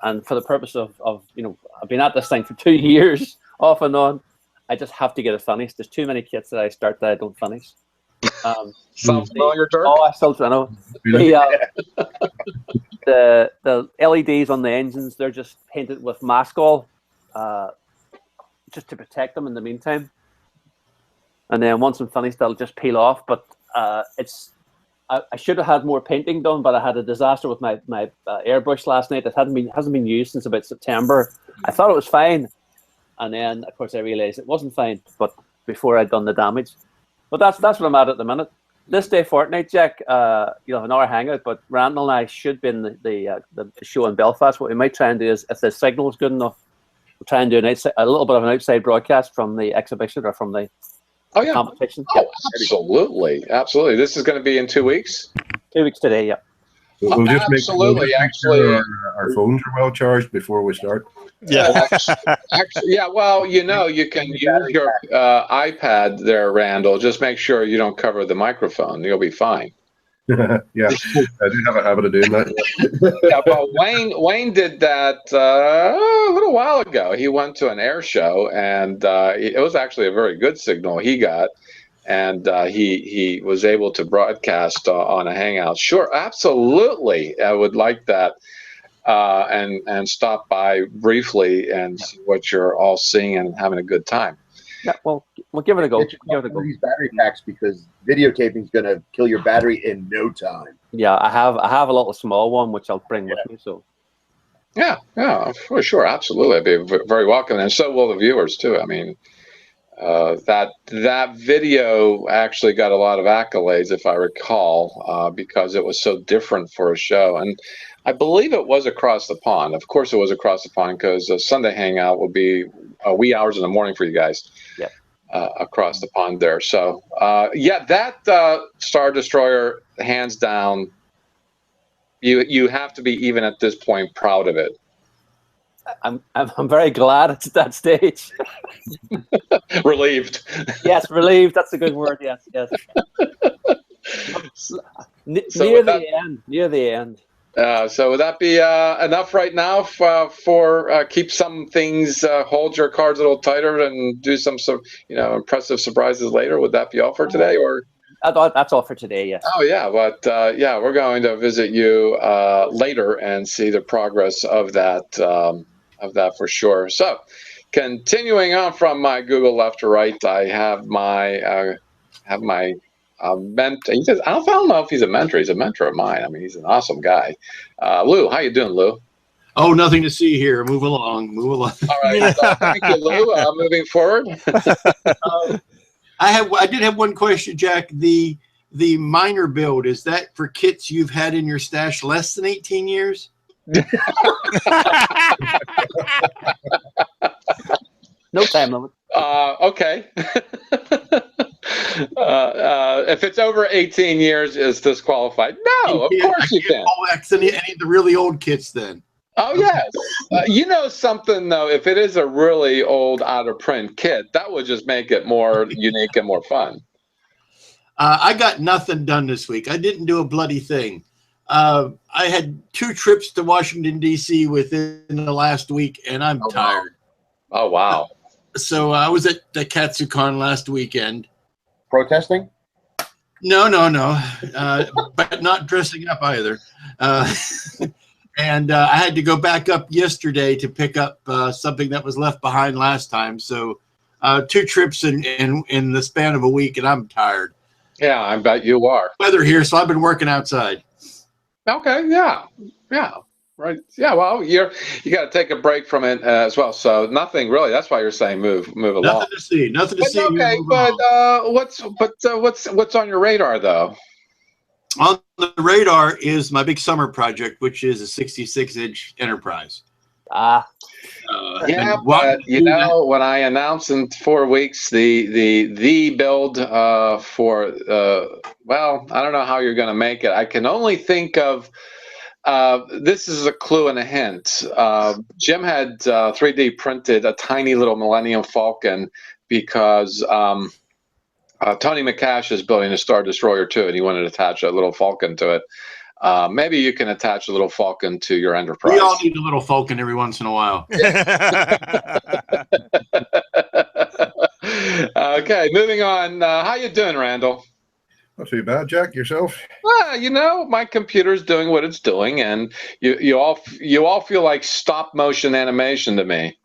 And for the purpose of I've been at this thing for 2 years off and on. I just have to get it finished. There's too many kits that I start that I don't finish. Sounds familiar, Dirk? Oh, I know. The LEDs on the engines, they're just painted with Maskol, just to protect them in the meantime. And then once I'm finished, they'll just peel off. But I should have had more painting done, but I had a disaster with my airbrush last night. It hasn't been used since about September. I thought it was fine. And then, of course, I realized it wasn't fine, but before I'd done the damage. But that's what I'm at the minute. This day fortnight, Jack, you'll have another hangout, but Randall and I should be in the show in Belfast. What we might try and do is, if the signal is good enough, try and do a little bit of an outside broadcast from the exhibition or from the competition. Oh, absolutely. This is going to be in 2 weeks. 2 weeks today. Yeah. We'll just make sure our phones are well charged before we start. Yeah. Yeah. Well, you can use your iPad there, Randall. Just make sure you don't cover the microphone. You'll be fine. Yeah, I do have a habit of doing that. Yeah, but Wayne did that a little while ago. He went to an air show, and it was actually a very good signal he got, and he was able to broadcast on a Hangout. Sure, absolutely, I would like that, and stop by briefly and see what you're all seeing and having a good time. Yeah, well, we'll give it a go. Give it a go. These battery packs, because videotaping is going to kill your battery in no time. Yeah, I have a little small one which I'll bring with me. So. Yeah, for sure, absolutely. I'd be very welcome, and so will the viewers too. I mean, that video actually got a lot of accolades, if I recall, because it was so different for a show, and I believe it was across the pond. Of course, it was across the pond because Sunday Hangout will be wee hours in the morning for you guys. Yeah. Across the pond there. So, that Star Destroyer, hands down, you have to be, even at this point, proud of it. I'm very glad it's at that stage. Relieved. Yes, relieved. That's a good word. Yes. Near the end. So would that be enough right now for keep some things, hold your cards a little tighter and do some impressive surprises later? Would that be all for today, or? That's all for today, yes. Oh yeah, but we're going to visit you later and see the progress of that for sure. So, continuing on from my Google left to right, I have my mentor. I don't know if he's a mentor. He's a mentor of mine. I mean, he's an awesome guy. Lou, how you doing, Lou? Oh, nothing to see here. Move along. All right. Thank you, Lou. Moving forward. I did have one question, Jack. The minor build, is that for kits you've had in your stash less than 18 years? No time limit. Okay. If it's over 18 years, is disqualified? No, of course you can. Any of the really old kits then? Oh, yes. Something, though, if it is a really old out-of-print kit, that would just make it more unique and more fun. I got nothing done this week. I didn't do a bloody thing. I had 2 trips to Washington, D.C. within the last week, and I'm tired. Oh, wow. So I was at the KatsuCon last weekend. Protesting? No. But not dressing up either. And I had to go back up yesterday to pick up something that was left behind last time. So 2 trips in the span of a week, and I'm tired. Yeah, I bet you are. Weather here, so I've been working outside. Okay, yeah, right. Yeah, well, you got to take a break from it as well. So nothing really. That's why you're saying move along. Nothing to see. Okay, what's on your radar though? On the radar is my big summer project, which is a 66-inch Enterprise. Yeah, but when I announce in 4 weeks the build for well, I don't know how you're going to make it. I can only think of this is a clue and a hint. Jim had 3D printed a tiny little Millennium Falcon because Tony McCash is building a Star Destroyer too, and he wanted to attach a little Falcon to it. Maybe you can attach a little Falcon to your Enterprise. We all need a little Falcon every once in a while. Okay, moving on. How you doing, Randall? Not too bad, Jack. Yourself? Well, my computer's doing what it's doing, and you all feel like stop motion animation to me.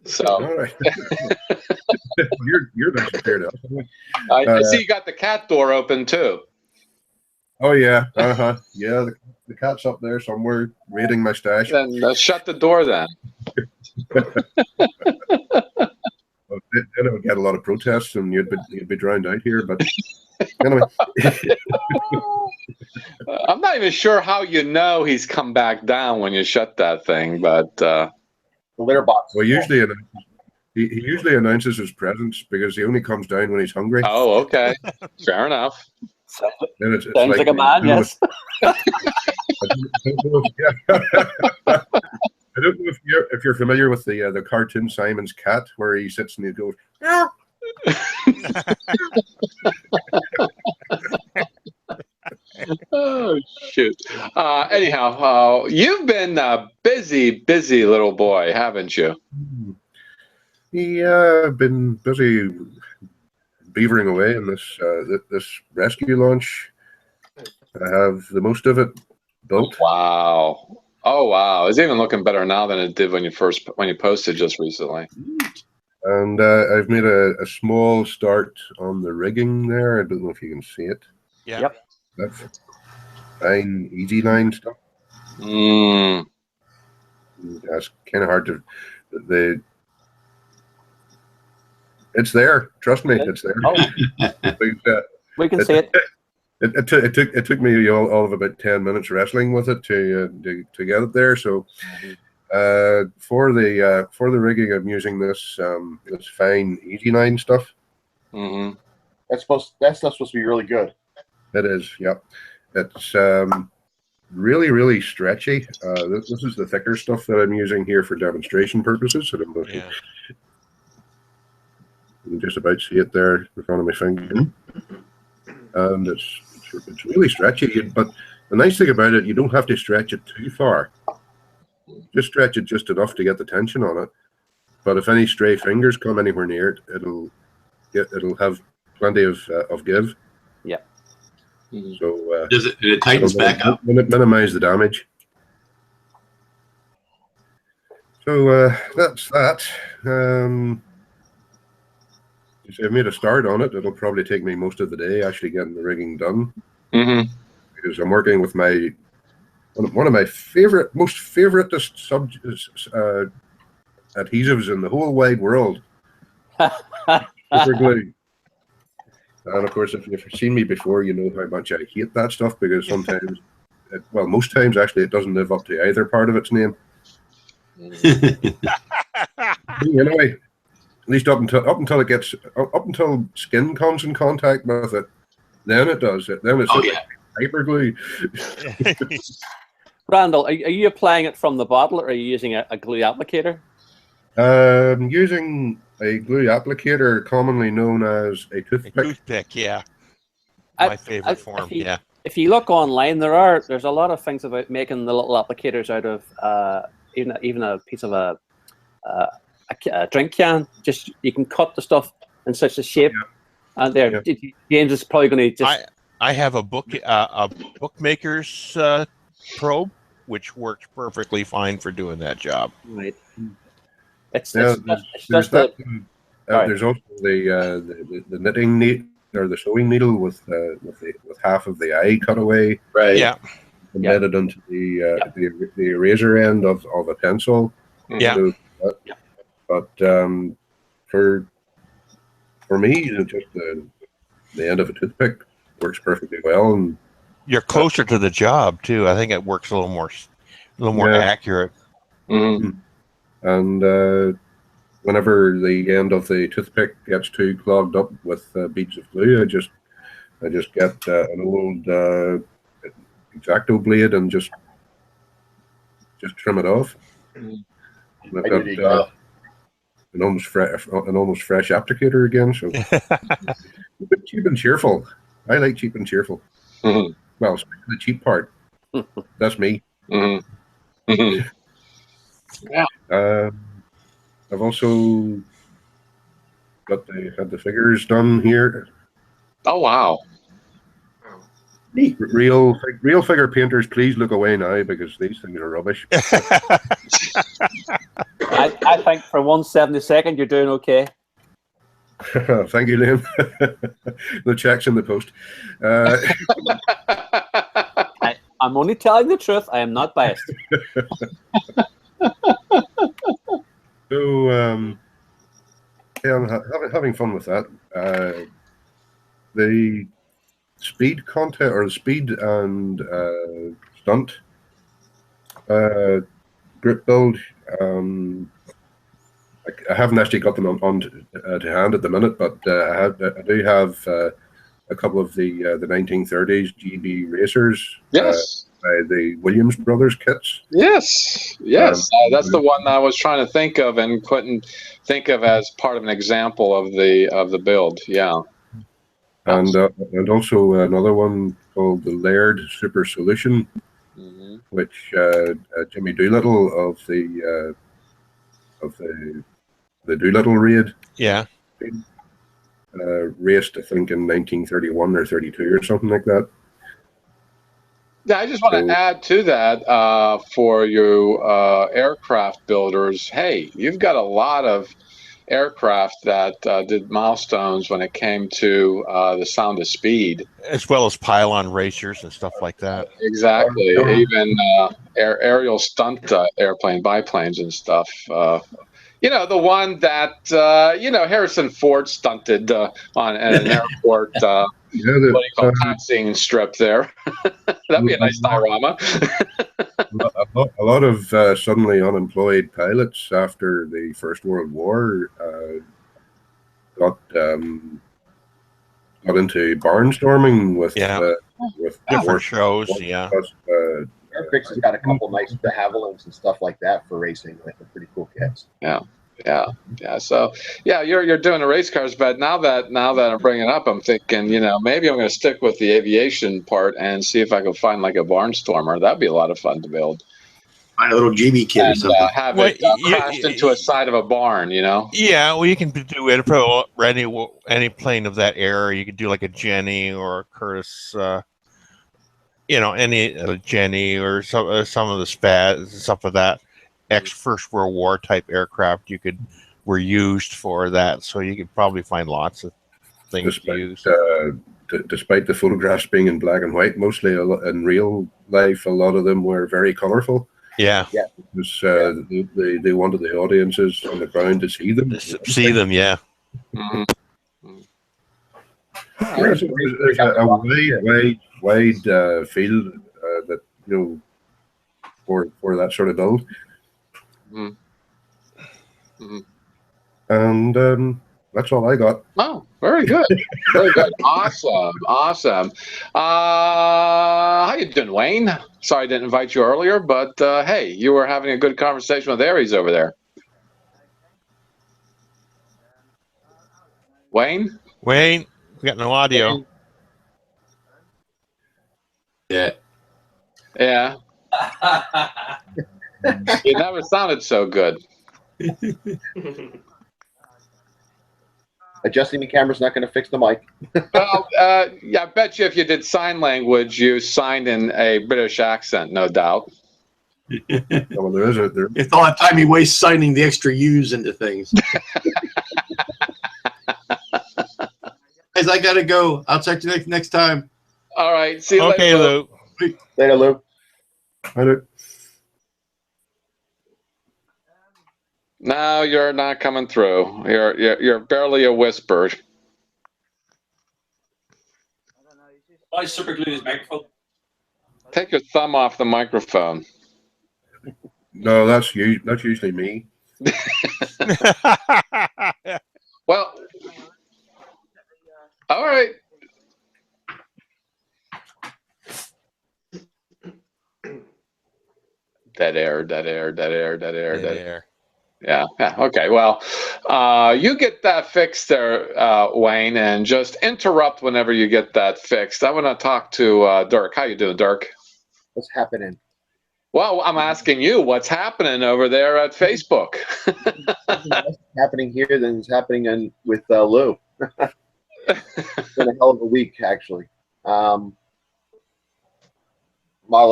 So all right. you're nice and cleared up. I see you got the cat door open too. Oh yeah, yeah. The cat's up there somewhere raiding my stash. Then shut the door then. Then it would get a lot of protests, and you'd be drowned out here. But anyway, I'm not even sure how you know he's come back down when you shut that thing, but The litter box. Well, usually he usually announces his presence because he only comes down when he's hungry. Oh, okay. Fair enough. And it's Sounds like a man, yes. I don't know if you're familiar with the cartoon Simon's Cat, where he sits and he goes, "Meow." Oh shoot! Anyhow, you've been a busy little boy, haven't you? Yeah, I've been busy beavering away in this rescue launch. I have the most of it built. Wow! Oh wow! It's even looking better now than it did when you posted just recently. And I've made a small start on the rigging there. I don't know if you can see it. Yeah. Yep. That's fine, easy line stuff. That's kind of hard to. It's there. Trust me, it's there. Oh, we can see it. It took me all of about 10 minutes wrestling with it to get it there. So for the rigging, I'm using this fine easy line stuff. Mm-hmm. That stuff's supposed to be really good. It is, yep. It's really stretchy. This is the thicker stuff that I'm using here for demonstration purposes. So you can just about see it there in front of my finger, and it's really stretchy. But the nice thing about it, you don't have to stretch it too far. Just stretch it just enough to get the tension on it. But if any stray fingers come anywhere near it, it'll have plenty of give. Yeah. So it tightens back up. Minimize the damage. So that's that. I've made a start on it. It'll probably take me most of the day actually getting the rigging done. Mm-hmm. Because I'm working with one of my most favoriteest adhesives in the whole wide world. Super glue. And of course, if you've seen me before, you know how much I hate that stuff because sometimes, most times actually, it doesn't live up to either part of its name. Anyway, at least up until skin comes in contact with it, then it does it. Then it's hyper glue. Randall, are you applying it from the bottle, or are you using a glue applicator? Using a glue applicator, commonly known as a toothpick. A toothpick, yeah. My favorite form, yeah. If you look online, there's a lot of things about making the little applicators out of even a piece of a drink can. Just you can cut the stuff in such a shape, and James is probably going to just. I have a bookmaker's probe, which works perfectly fine for doing that job. Right. There's also the knitting needle or the sewing needle with half of the eye cut away. Right. Yeah. Embedded into the eraser end of a pencil. Yeah. So but for me, just the end of a toothpick works perfectly well, and you're closer to the job too. I think it works a little more accurate. Mm-hmm. And whenever the end of the toothpick gets too clogged up with beads of glue, I just get an old X-Acto blade and just trim it off. And I've got an almost fresh applicator again. So cheap and cheerful. I like cheap and cheerful. Mm-hmm. Well, the cheap part. That's me. Mm-hmm. Mm-hmm. Yeah. I've also had the figures done here. Oh wow! Neat. Real figure painters, please look away now because these things are rubbish. I think for 1/72 you're doing okay. Thank you, Liam. The check's in the post. I'm only telling the truth. I am not biased. So, I'm having fun with that. The speed contest or the speed and stunt group build I haven't actually got them on to hand at the minute, but I do have a couple of the 1930s GB racers. Yes. The Williams Brothers kits. Yes. That's the one I was trying to think of and couldn't think of as part of an example of the build. Yeah. And also another one called the Laird Super Solution, which Jimmy Doolittle of the Doolittle raid. Yeah. Raced, I think, in 1931 or 32 or something like that. Yeah, I just want to add to that for you aircraft builders. Hey, you've got a lot of aircraft that did milestones when it came to the Sound of Speed, as well as pylon racers and stuff like that. Exactly, even aerial stunt airplane biplanes and stuff. You know, the one that Harrison Ford stunted on an airport. What do you call taxiing strip there? That'd be a nice diorama. a lot of suddenly unemployed pilots after the First World War got into barnstorming with different shows. Yeah, Airfix has got a couple nice de Havillands and stuff like that for racing. Like they're pretty cool kits. Yeah. So you're doing the race cars, but now that I'm bringing it up, I'm thinking, maybe I'm going to stick with the aviation part and see if I can find like a barnstormer. That'd be a lot of fun to build. Find a little GB kit or something. Have it crashed into a side of a barn. Yeah, well, you can do it for any plane of that era. You could do like a Jenny or a Curtis. Any Jenny or some of the Spaz and stuff of that First World War type aircraft were used for that, so you could probably find lots of things to use. Despite the photographs being in black and white, mostly in real life, a lot of them were very colorful. Yeah. Because they wanted the audiences on the ground to see them. Yeah. Mm-hmm. There's a wide field that for that sort of build. Mm-hmm. And that's all I got. Oh, very good. Very good. Awesome. How you doing, Wayne? Sorry I didn't invite you earlier, but hey, you were having a good conversation with Aries over there. Wayne, we got no audio. Yeah. You never sounded so good. Adjusting the camera's not going to fix the mic. Well, I bet you if you did sign language, you signed in a British accent, no doubt. Well, there. It's all that time he wastes signing the extra U's into things. Guys, I gotta go. I'll talk to you next time. All right. See you later. Okay, Lou. Later, Lou. Later. No, you're not coming through. You're barely a whisper. Why super glue his microphone? Take your thumb off the microphone. No, that's usually me. Well, all right. Dead air. Yeah. Okay. Well, you get that fixed there, Wayne, and just interrupt whenever you get that fixed. I want to talk to Dirk. How you doing, Dirk? What's happening? Well, I'm asking you what's happening over there at Facebook. What's happening here than is happening with Lou. It's been a hell of a week, actually. Modeling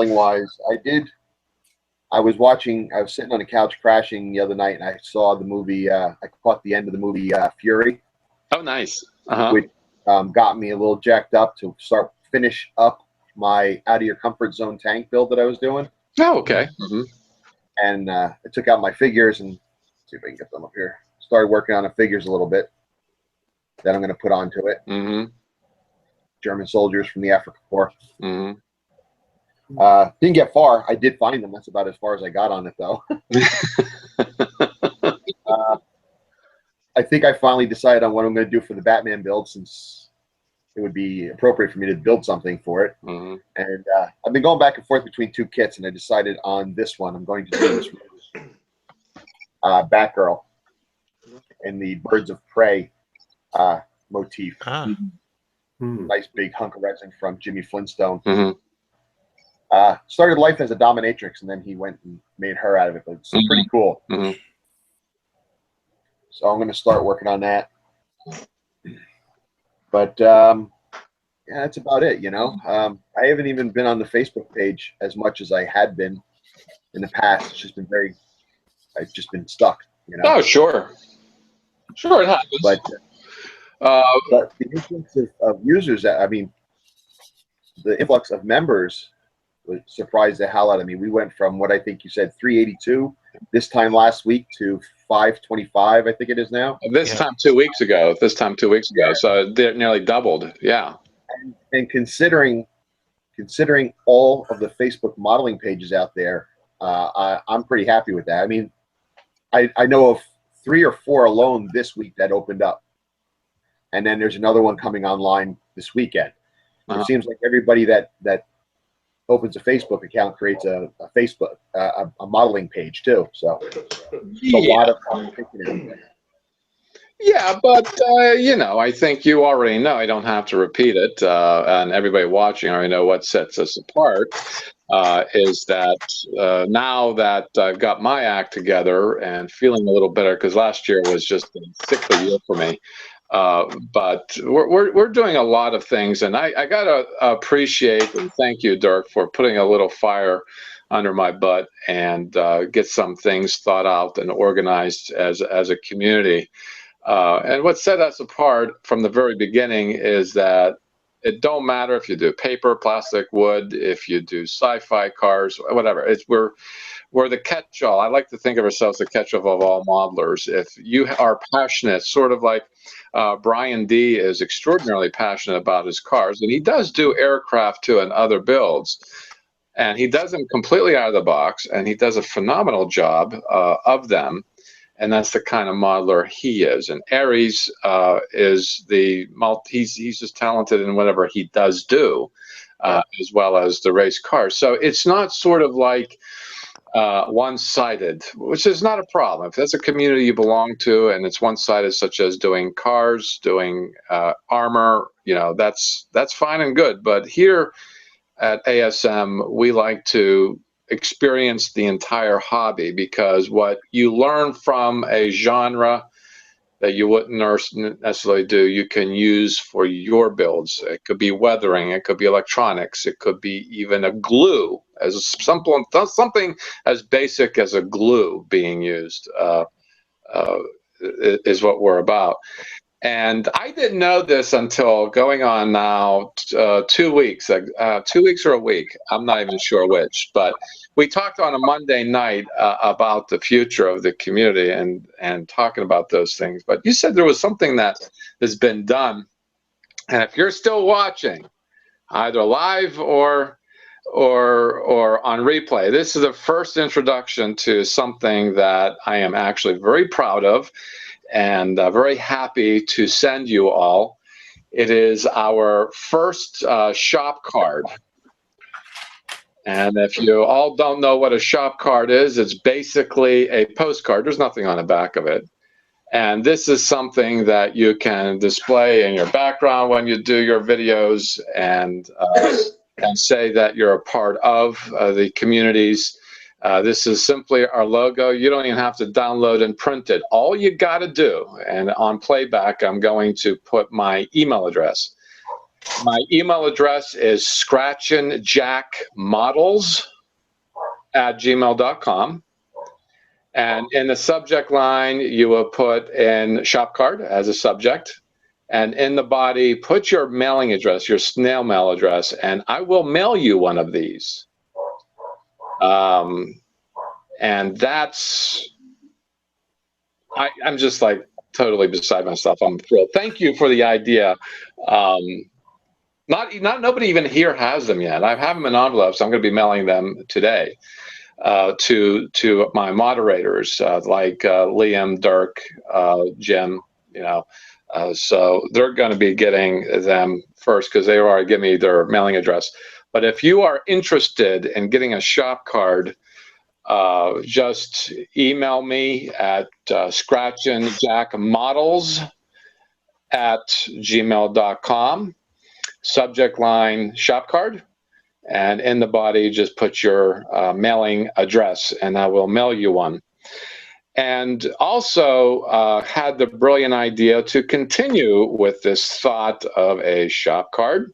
wise, I was sitting on the couch crashing the other night, and I saw the movie. I caught the end of the movie Fury. Oh, nice. Uh-huh. Which got me a little jacked up to finish up my out of your comfort zone tank build that I was doing. Oh, okay. Mm-hmm. And I took out my figures and see if I can get them up here. Started working on the figures a little bit. That I'm going to put onto it. Mm-hmm. German soldiers from the Africa Corps. Mm-hmm. Didn't get far. I did find them. That's about as far as I got on it, though. I think I finally decided on what I'm going to do for the Batman build, since it would be appropriate for me to build something for it. Mm-hmm. And I've been going back and forth between two kits, and I decided on this one. I'm going to do this Batgirl and the Birds of Prey motif. Nice big hunk of resin from Jimmy Flintstone. Started life as a dominatrix, and then he went and made her out of it. But it's pretty cool. So I'm going to start working on that. But yeah, that's about it. You know, I haven't even been on the Facebook page as much as I had been in the past. It's just been I've just been stuck. You know. Oh, sure, it happens. But the influx of users, I mean, the influx of members surprised the hell out of me. We went from what I think you said 382 this time last week to 525, I think it is now. This time 2 weeks ago. So they're nearly doubled. Yeah. And considering all of the Facebook modeling pages out there, I'm pretty happy with that. I mean, I know of 3 or 4 alone this week that opened up. And then there's another one coming online this weekend. It seems like everybody that opens a Facebook account creates a Facebook a modeling page too. So a lot of competition. Yeah, but you know, I think you already know. I don't have to repeat it, and everybody watching already know what sets us apart. Is that now that I've got my act together and feeling a little better, because last year was just a sickly year for me. But we're doing a lot of things, and I gotta appreciate and thank you, Dirk, for putting a little fire under my butt and get some things thought out and organized as a community. And what set us apart from the very beginning is that it don't matter if you do paper, plastic, wood, if you do sci-fi, cars, whatever. We're the catch-all. I like to think of ourselves the catch-all of all modelers. If you are passionate, sort of like Brian D is extraordinarily passionate about his cars, and he does do aircraft too and other builds. And he does them completely out of the box, and he does a phenomenal job of them. And that's the kind of modeler he is. And Aries is he's just talented in whatever he does do, as well as the race cars. So it's not sort of like one-sided, which is not a problem. If that's a community you belong to and it's one-sided, such as doing cars, doing armor, you know, that's fine and good. But here at ASM, we like to experience the entire hobby, because what you learn from a genre that you wouldn't necessarily do, you can use for your builds. It could be weathering, it could be electronics, it could be even a glue, as simple, something as basic as a glue being used is what we're about. And I didn't know this until going on now 2 weeks, 2 weeks or a week. I'm not even sure which, but we talked on a Monday night about the future of the community and talking about those things. But you said there was something that has been done. And if you're still watching, either live or on replay, this is the first introduction to something that I am actually very proud of and very happy to send you all. It is our first shop card. And if you all don't know what a shop card is, it's basically a postcard. There's nothing on the back of it. And this is something that you can display in your background when you do your videos and say that you're a part of the communities. This is simply our logo. You don't even have to download and print it. All you got to do, and on playback, I'm going to put my email address. My email address is scratchandjackmodels@gmail.com. And in the subject line, you will put in shop card as a subject. And in the body, put your mailing address, your snail mail address, and I will mail you one of these. And that's, I'm just like totally beside myself. I'm thrilled. Thank you for the idea. Not nobody even here has them yet. I have them in envelopes. I'm going to be mailing them today. to my moderators like Liam, Dirk, Jim. So they're going to be getting them first because they already give me their mailing address. But if you are interested in getting a shop card, just email me at scratchandjackmodels@gmail.com. Subject line shop card, and in the body just put your mailing address, and I will mail you one. And also had the brilliant idea to continue with this thought of a shop card.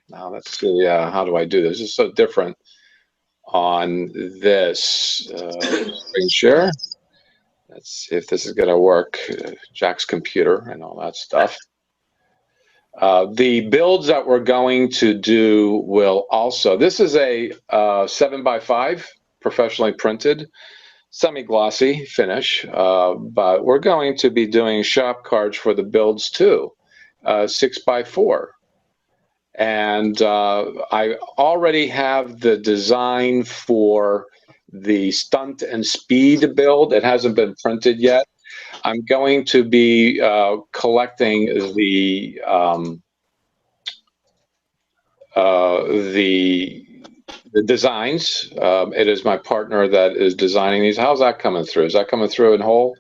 Now let's see, how do I do this? It's so different on this screen share. Let's see if this is going to work. Jack's computer and all that stuff. The builds that we're going to do will also, this is a 7x5 professionally printed semi-glossy finish, but we're going to be doing shop cards for the builds too, 6x4. And I already have the design for the stunt and speed build. It hasn't been printed yet. I'm going to be collecting the designs. It is my partner that is designing these. How's that coming through? Is that coming through in whole?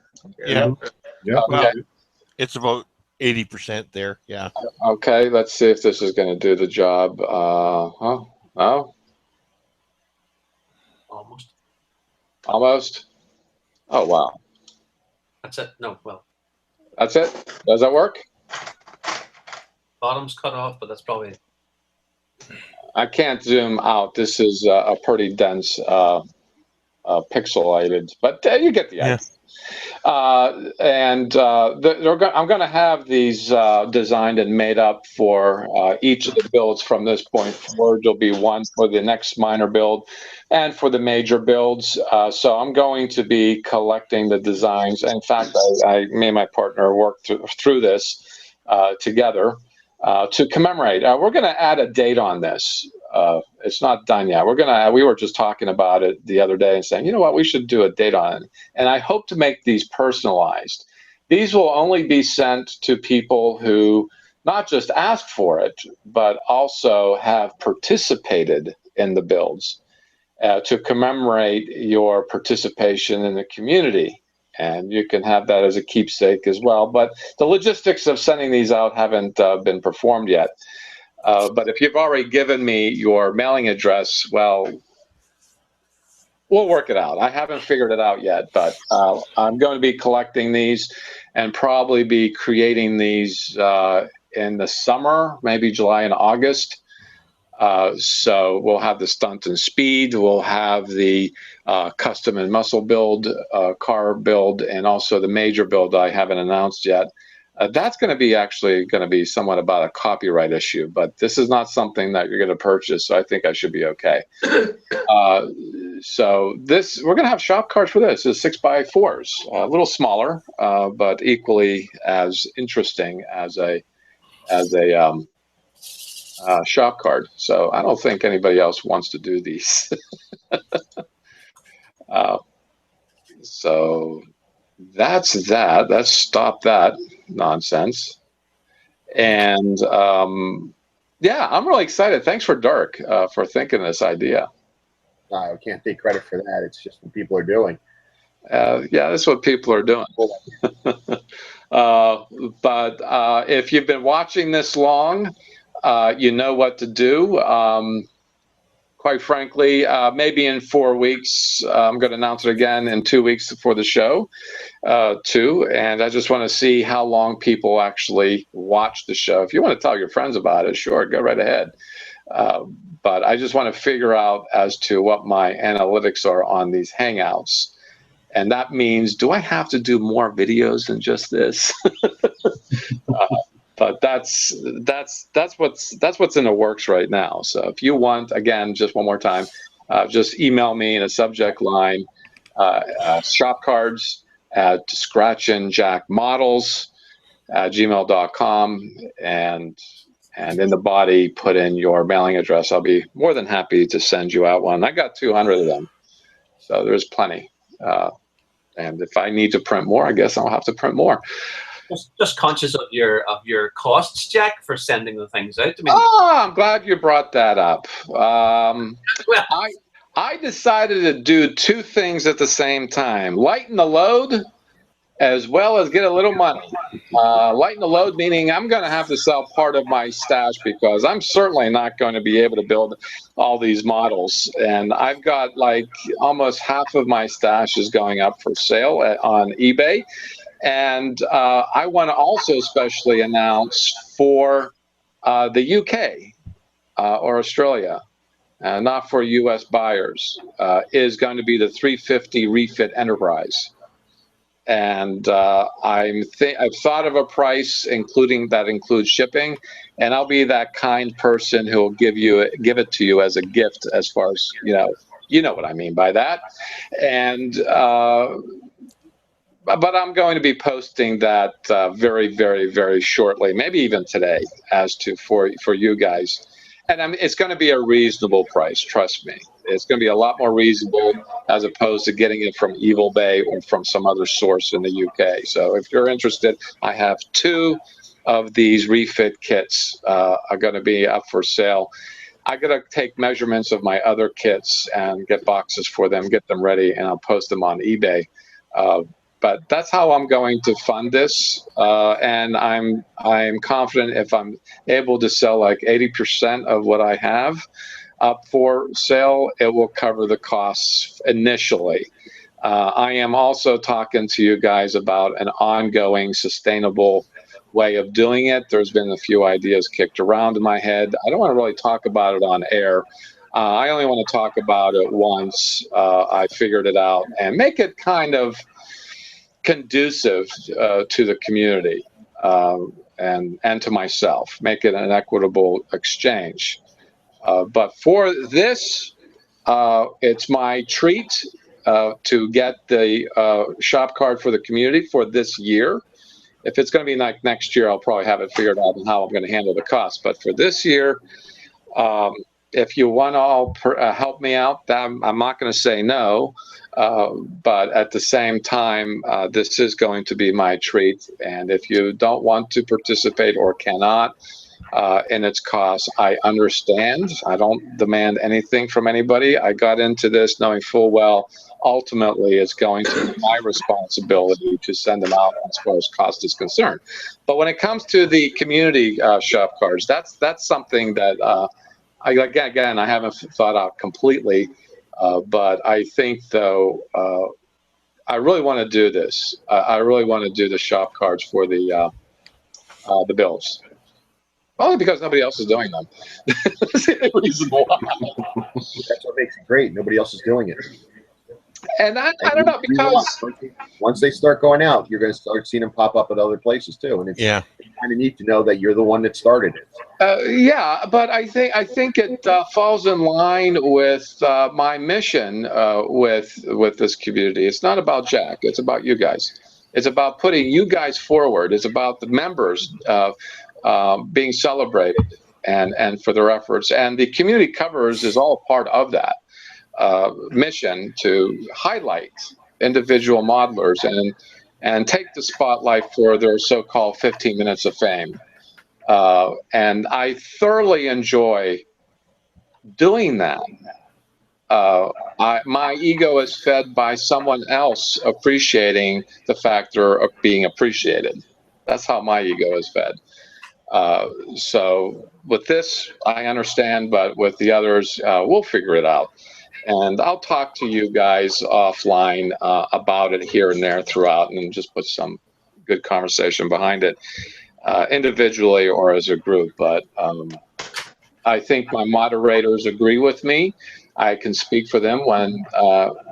Yeah. Yeah. Okay. It's about 80% there. Yeah. Okay. Let's see if this is going to do the job. Oh. Almost. Oh, wow. That's it. No, well. That's it? Does that work? Bottom's cut off, but that's probably. I can't zoom out. This is a pretty dense pixelated, but you get the idea. And I'm going to have these designed and made up for each of the builds from this point forward. There'll be one for the next minor build and for the major builds. So I'm going to be collecting the designs. In fact, I me and my partner worked through this together to commemorate. We're going to add a date on this. It's not done yet. We were just talking about it the other day and saying, you know what, we should do a date on it. And I hope to make these personalized. These will only be sent to people who not just ask for it, but also have participated in the builds to commemorate your participation in the community. And you can have that as a keepsake as well. But the logistics of sending these out haven't been performed yet. But if you've already given me your mailing address, well, we'll work it out. I haven't figured it out yet, but I'm going to be collecting these and probably be creating these in the summer, maybe July and August. So we'll have the stunt and speed, we'll have the custom and muscle build, car build, and also the major build I haven't announced yet. That's going to be somewhat about a copyright issue, but this is not something that you're going to purchase, so I think I should be okay. So we're going to have shop cards for this. It's 6x4s, a little smaller, but equally as interesting as a shop card. So I don't think anybody else wants to do these. So that's that. Let's stop that nonsense. And yeah, I'm really excited. Thanks for Dirk for thinking of this idea. I can't take credit for that. It's just what people are doing. Yeah, that's what people are doing. But if you've been watching this long, you know what to do. Quite frankly, maybe in 4 weeks, I'm going to announce it again in 2 weeks for the show, too. And I just want to see how long people actually watch the show. If you want to tell your friends about it, sure, go right ahead. But I just want to figure out as to what my analytics are on these Hangouts. And that means, do I have to do more videos than just this? But that's what's in the works right now. So if you want, again, just one more time, just email me in a subject line, shop cards at scratchandjackmodels@gmail.com, and in the body put in your mailing address. I'll be more than happy to send you out one. I got 200 of them. So there's plenty. And if I need to print more, I guess I'll have to print more. Just conscious of your costs, Jack, for sending the things out. I mean, I'm glad you brought that up. well, I decided to do two things at the same time: lighten the load, as well as get a little money. Lighten the load meaning I'm going to have to sell part of my stash because I'm certainly not going to be able to build all these models. And I've got like almost half of my stash is going up for sale on eBay. And I want to also especially announce for the UK or Australia, not for US buyers, is going to be the 350 refit Enterprise. And I've thought of a price that includes shipping, and I'll be that kind person who will give it to you as a gift. As far as you know what I mean by that. And but I'm going to be posting that very, very, very shortly, maybe even today, as to for you guys. And it's going to be a reasonable price, trust me. It's going to be a lot more reasonable as opposed to getting it from Evil Bay or from some other source in the UK. So if you're interested, I have 2 of these refit kits are going to be up for sale. I got to take measurements of my other kits and get boxes for them, get them ready, and I'll post them on eBay. But that's how I'm going to fund this, and I'm confident if I'm able to sell like 80% of what I have up for sale, it will cover the costs initially. I am also talking to you guys about an ongoing sustainable way of doing it. There's been a few ideas kicked around in my head. I don't want to really talk about it on air. I only want to talk about it once I figured it out and make it kind of conducive to the community and to myself, make it an equitable exchange. But for this, it's my treat to get the shop card for the community for this year. If it's going to be like next year, I'll probably have it figured out on how I'm going to handle the cost. But for this year, if you want to all help me out, I'm not going to say no. But at the same time, this is going to be my treat. And if you don't want to participate or cannot in its cost, I understand. I don't demand anything from anybody. I got into this knowing full well, ultimately, it's going to be my responsibility to send them out as far as cost is concerned. But when it comes to the community shop cards, that's something that I haven't thought out completely. But I think, though, I really want to do this. I really want to do the shop cards for the builds. Only because nobody else is doing them. That's the only reason why. That's what makes it great. Nobody else is doing it. And I don't know, because once they start going out, you're going to start seeing them pop up at other places too. And it's kind of neat to know that you're the one that started it. Yeah, but I think it falls in line with my mission with this community. It's not about Jack. It's about you guys. It's about putting you guys forward. It's about the members being celebrated and for their efforts. And the community covers is all part of that mission to highlight individual modelers and take the spotlight for their so-called 15 minutes of fame. And I thoroughly enjoy doing that. My ego is fed by someone else appreciating the factor of being appreciated. That's how my ego is fed. So with this, I understand, but with the others, we'll figure it out. And I'll talk to you guys offline about it here and there throughout, and just put some good conversation behind it, individually or as a group. But I think my moderators agree with me. I can speak for them when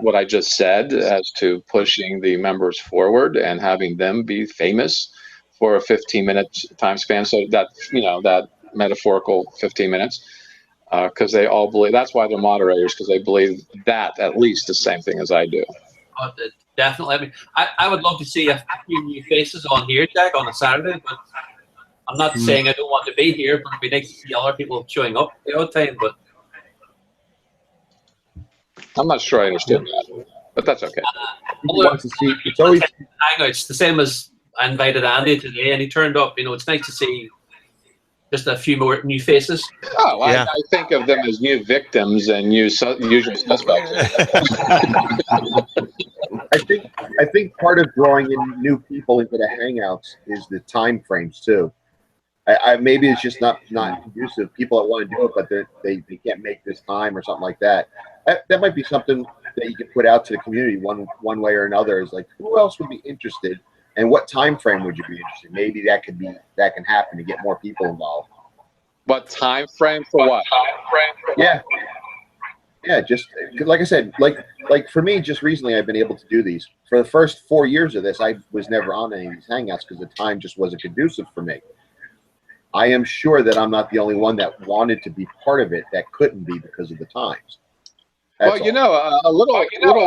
what I just said as to pushing the members forward and having them be famous for a 15-minute time span. So that, that metaphorical 15 minutes. Because they all believe, that's why they're moderators, because they believe that at least the same thing as I do. Definitely. I mean, I would love to see a few new faces on here, Jack, on a Saturday, but I'm not saying I don't want to be here, but it'd be nice to see other people showing up the odd time. But I'm not sure I understood that, but that's okay. He wants to see. It's always Hangouts, the same as I invited Andy today, and he turned up. You know, it's nice to see just a few more new faces. Oh, Yeah. I think of them as new victims and new usual suspects. I think part of drawing in new people into the Hangouts is the time frames too. Maybe it's just not conducive. People that want to do it, but they can't make this time or something like that. That might be something that you can put out to the community one way or another. Is like, who else would be interested, and what time frame would you be interested? Maybe that can happen to get more people involved. What time frame for what? Yeah, just like I said, like for me, just recently I've been able to do these. For the first 4 years of this, I was never on any of these Hangouts because the time just wasn't conducive for me. I am sure that I'm not the only one that wanted to be part of it that couldn't be because of the times. That's Well, you know, a little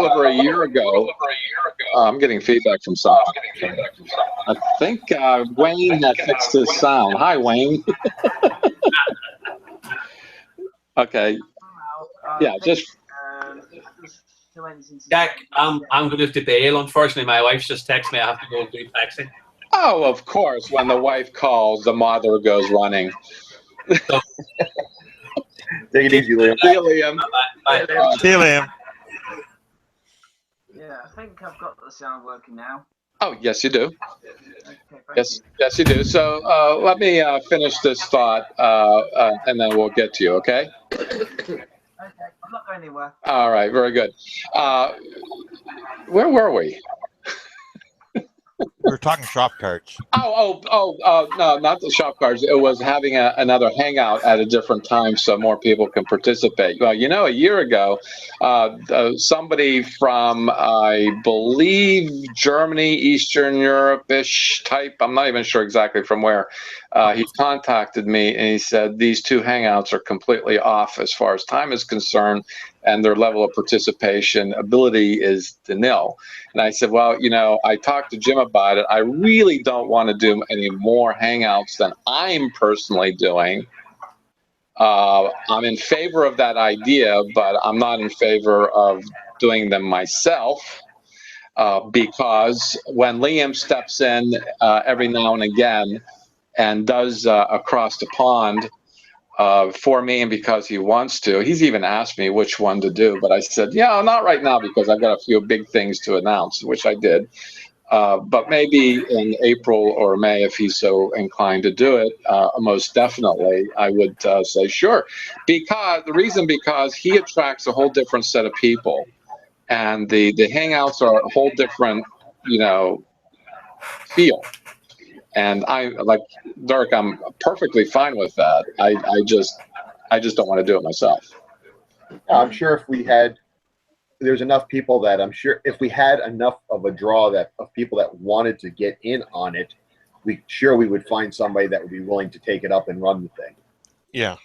over a year ago, I'm getting feedback from someone. I think Wayne fixed his sound. Hi, Wayne. Okay. Yeah, just. Jack, I'm going to have to bail. Unfortunately, my wife's just texted me. I have to go and do taxi. Oh, of course. When the wife calls, the mother goes running. So, take it easy, Liam. See you, Liam. Bye. See you, Liam. Yeah, I think I've got the sound working now. Oh, yes, you do. Okay, Yes, you do. So let me finish this thought, and then we'll get to you, okay? Okay, I'm not going anywhere. All right, very good. Where were we? We were talking shop carts. No, not the shop cards. It was having another hangout at a different time so more people can participate. Well, you know, a year ago, somebody from, I believe, Germany, Eastern Europe-ish type, I'm not even sure exactly from where, he contacted me and he said, these two hangouts are completely off as far as time is concerned, and their level of participation ability is nil. And I said, well, you know, I talked to Jim about it. I really don't want to do any more hangouts than I'm personally doing. I'm in favor of that idea, but I'm not in favor of doing them myself, because when Liam steps in every now and again and does across the pond for me and because he wants to, he's even asked me which one to do, but I said, yeah, not right now because I've got a few big things to announce, which I did. But maybe in April or May, if he's so inclined to do it, most definitely, I would say sure. Because he attracts a whole different set of people, and the hangouts are a whole different, you know, feel. And I, like Dirk, I'm perfectly fine with that. I just don't want to do it myself. I'm sure if there's enough people that I'm sure if we had enough of a draw of people that wanted to get in on it, we would find somebody that would be willing to take it up and run the thing. Yeah.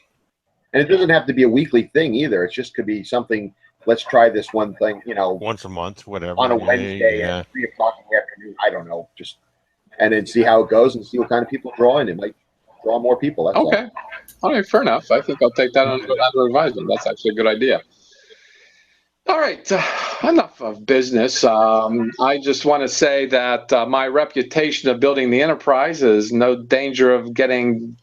And it doesn't have to be a weekly thing either. It just could be something. Let's try this one thing, you know, Once a month, whatever. on a Wednesday at 3 o'clock in the afternoon. I don't know, and then see how it goes and see what kind of people draw in. It might draw more people. That's okay. All right, fair enough. I think I'll take that under advisement. That's actually a good idea. All right, enough of business. I just want to say that my reputation of building the enterprise is no danger of getting,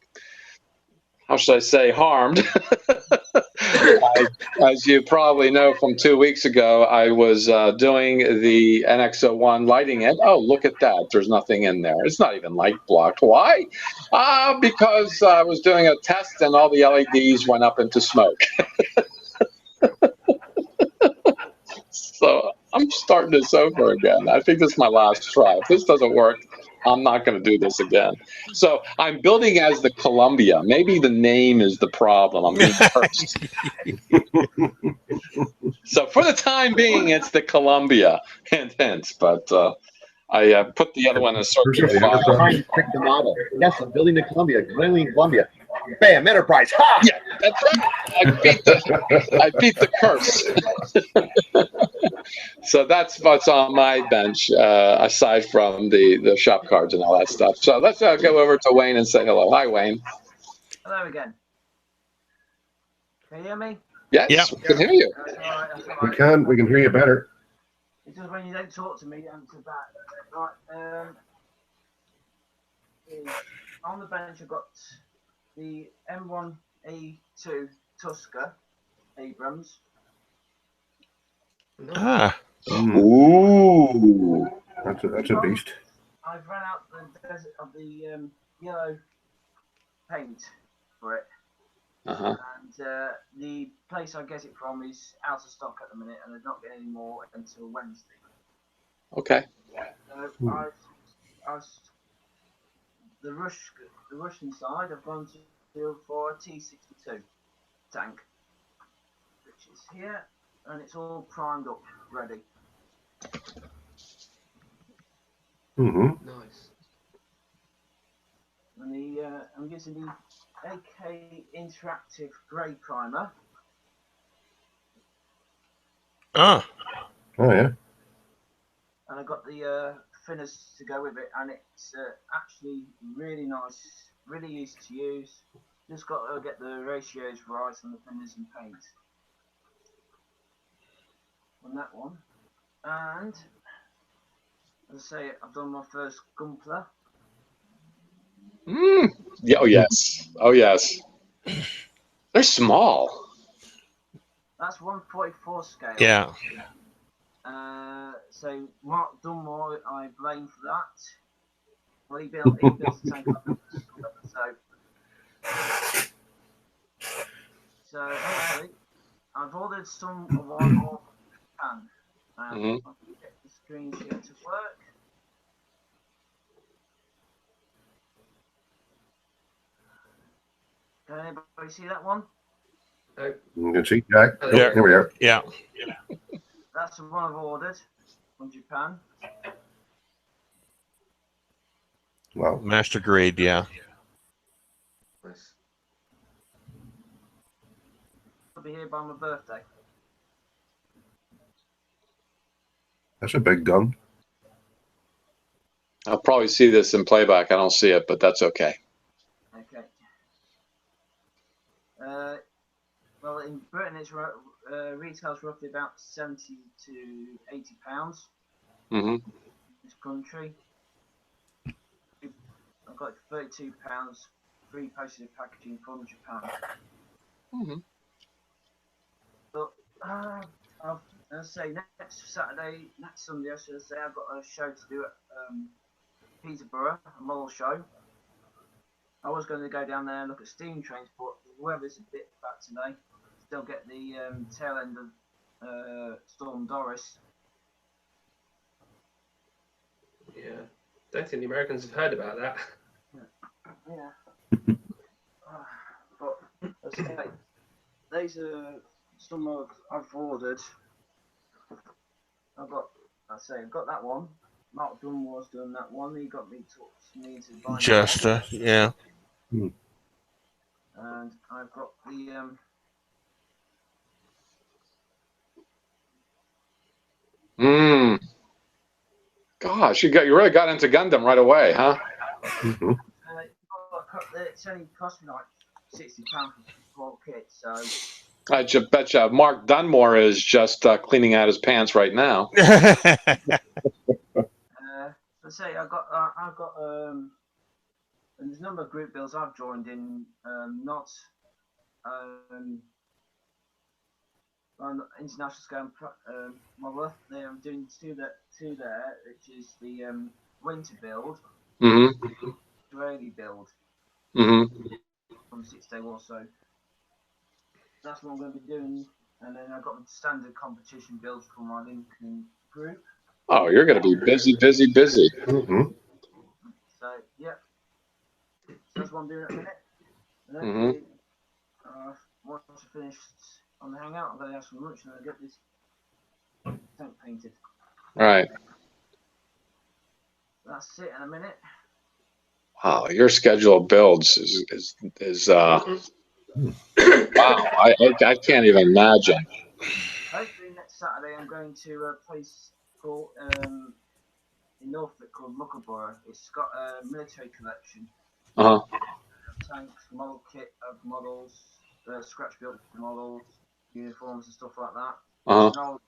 how should I say, harmed. As you probably know from 2 weeks ago, I was doing the NX01 lighting it. Oh, look at that. There's nothing in there. It's not even light blocked. Why? Because I was doing a test and all the LEDs went up into smoke. So I'm starting this over again. I think this is my last try. If this doesn't work, I'm not going to do this again. So I'm building as the Columbia. Maybe the name is the problem. I'm being cursed. So for the time being, it's the Columbia. Hint, hint. But I put the other one in a circle. trying to trick the model. Yes, I'm building the Columbia. Building Columbia. Bam! Enterprise. Ha! Yeah, that's right. I beat the curse. So that's what's on my bench, aside from the shop cards and all that stuff. So let's go over to Wayne and say hello. Hi, Wayne. Hello again. Can you hear me? Yes, Yep. we can hear you. That's all right. That's all We right. can hear you better. It's just when you don't talk to me, you answer back. Right. On the bench, I've got the M1A2 Tusker Abrams. Ah. Ooh. That's a beast. I've run out the desert of the yellow paint for it. Uh-huh. And the place I get it from is out of stock at the minute, and they're not getting any more until Wednesday. Okay. I've the Russian side, I've gone to for a T62 tank, which is here, and it's all primed up, ready. Mm-hmm. Nice. And I'm using the AK Interactive Grey Primer. Oh. Oh yeah. And I got the thinners to go with it, and it's actually really nice, really easy to use. Just got to get the ratios right on the thinners and paint on that one. And as I say, I've done my first Gumpler. Yeah. Oh yes. Oh yes. They're small. That's 144 scale. Yeah. So Mark Dunmore, I blame for that. Well, he built the tank up. So hopefully, I've ordered some of one more pan. I'll get the screen share to work. Can anybody see that one? You can see Jack. Yeah. Here we are. Yeah. That's the one I've ordered from Japan. Wow. Master grade. Yeah. Nice. I'll be here by my birthday. That's a big gun. I'll probably see this in playback. I don't see it, but that's okay. Okay. Well, in Britain, it's retails roughly about 70 to 80 pounds. Mm-hmm. This country, I've got 32 pounds free postage packaging from Japan. Mm-hmm. But as I say, next Sunday, I should say, I've got a show to do at Peterborough, a model show. I was going to go down there and look at steam trains, but the weather's a bit bad today. Still get the tail end of Storm Doris. Yeah. Don't think the Americans have heard about that. Yeah. But as I say, these are some of I've ordered. I've got that one. Mark Dunmore's done that one. He got me to buy Just yeah. and I've got the Gosh, you really got into Gundam right away, huh? Mm-hmm. it's only cost me like £60 for the whole kit, so I bet you Mark Dunmore is just cleaning out his pants right now. let's say I've got and there's a number of group builds I've joined in, not on international scale model. I'm doing two there, which is the winter build, Israeli build from 6 Day War. So that's what I'm going to be doing, and then I've got the standard competition builds for my Lincoln group. Oh, you're going to be busy. Mm-hmm. So yeah, that's what I'm doing at the minute. And then once I finish on the Hangout, I'm going to have some lunch and I'll get this tank painted. Right. That's it in a minute. Wow, your schedule of builds is wow. I can't even imagine. Hopefully next Saturday I'm going to a place called in Norfolk called Muckleborough. It's got a military collection. Tanks, model kit of models, scratch built models, uniforms and stuff like that. Uh-huh.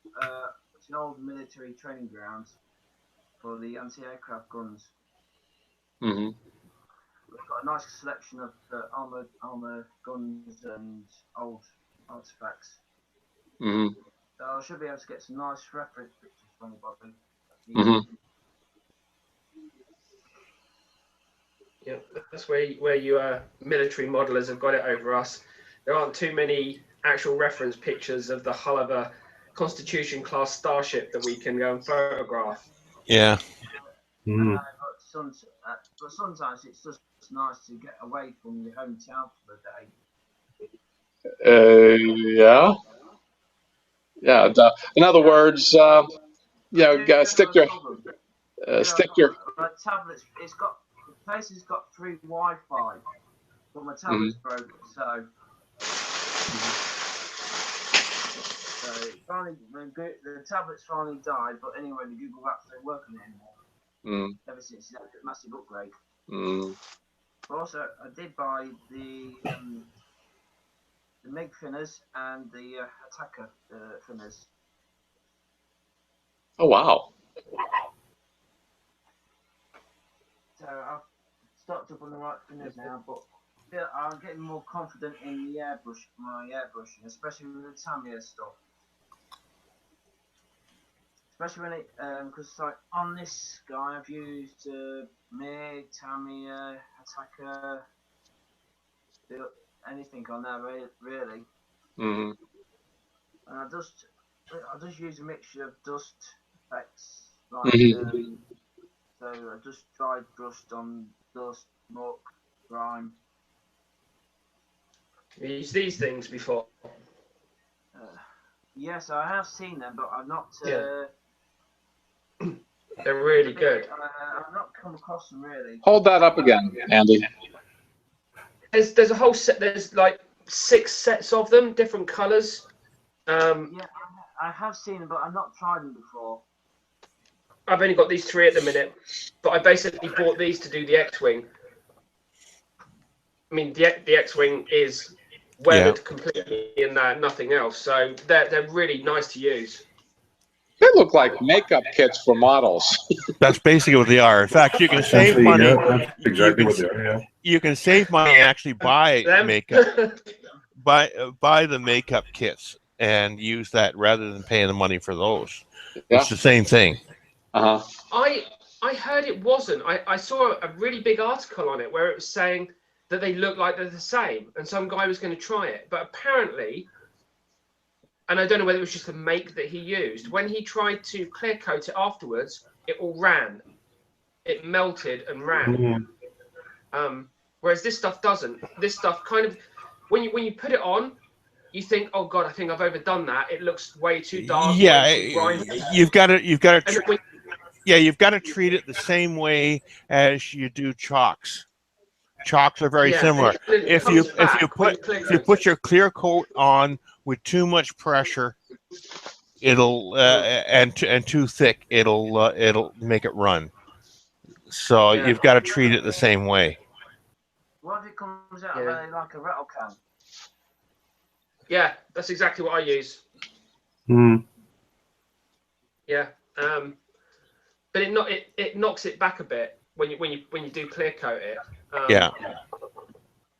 It's an old military training ground for the anti-aircraft guns. Mm-hmm. We've got a nice selection of armor guns and old artifacts. Mm-hmm. So I should be able to get some nice reference pictures from anybody. Mm-hmm. Yeah, that's where you military modelers have got it over us. There aren't too many actual reference pictures of the hull of a Constitution class starship that we can go and photograph. Yeah. Mm. But sometimes it's just nice to get away from your hometown for the day. Yeah. Yeah. In other words, stick your tablets. The place has got free Wi-Fi, but my tablet's broken. So finally, the tablet's finally died. But anyway, the Google Apps don't work on it anymore. Ever since that massive upgrade. But also, I did buy the MiG thinners and the attacker thinners. Oh wow! So I've stocked up on the right thinners now, but I'm getting more confident in the my airbrushing, especially with the Tamiya stuff. Especially when because like on this guy I've used MiG, Tamiya, attacker, anything on there really. Mm-hmm. And I just use a mixture of dust effects, like so I just dried brushed on dust, muck, grime. You used these things before? Yes, I have seen them, but I've not. They're really good. I've not come across them really. Hold that up again, Andy. There's a whole set. There's like 6 sets of them, different colours. Yeah, I have seen them, but I've not tried them before. I've only got these 3 at the minute, but I basically bought these to do the X-wing. I mean, the X-wing is weathered completely in nothing else, so they're really nice to use. They look like makeup kits for models. That's basically what they are. In fact, you can save money. Yeah, that's exactly what they are. Yeah. You can save money and actually buy makeup, buy the makeup kits and use that rather than paying the money for those. Yeah. It's the same thing. I heard it wasn't. I saw a really big article on it where it was saying that they look like they're the same, and some guy was going to try it, but apparently, and I don't know whether it was just the make that he used, when he tried to clear coat it afterwards, it all ran. It melted and ran. Whereas this stuff doesn't. This stuff kind of, when you put it on, you think, oh God, I think I've overdone that. It looks way too dark. Yeah, way too grimy. you've got to treat it the same way as you do chalks. Chalks are very similar. If you put your clear coat on with too much pressure, it'll and too thick, it'll make it run. So you've got to treat it the same way. What if it comes out like a rattle can? Yeah, that's exactly what I use. Yeah, but it knocks it back a bit when you do clear coat it.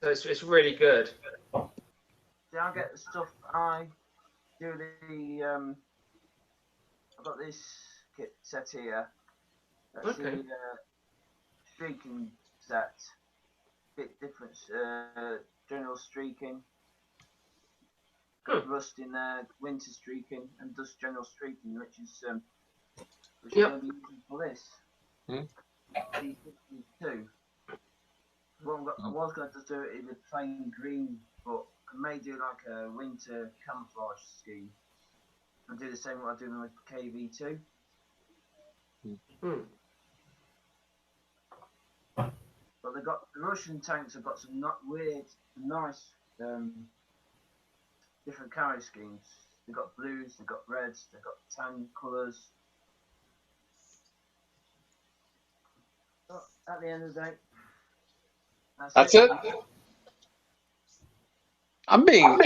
So it's really good. See, I get the stuff. I do the I've got this kit set here. That's the streaking set. Bit different. General streaking. Rust in there, winter streaking, and dust general streaking, which is going to be using for this. D62. I was going to do it in the plain green, but I may do like a winter camouflage scheme and do the same what I do with KV2. But the Russian tanks have got some nice different camo schemes. They've got blues, they've got reds, they've got tan colours. But at the end of the day, that's it. I'm being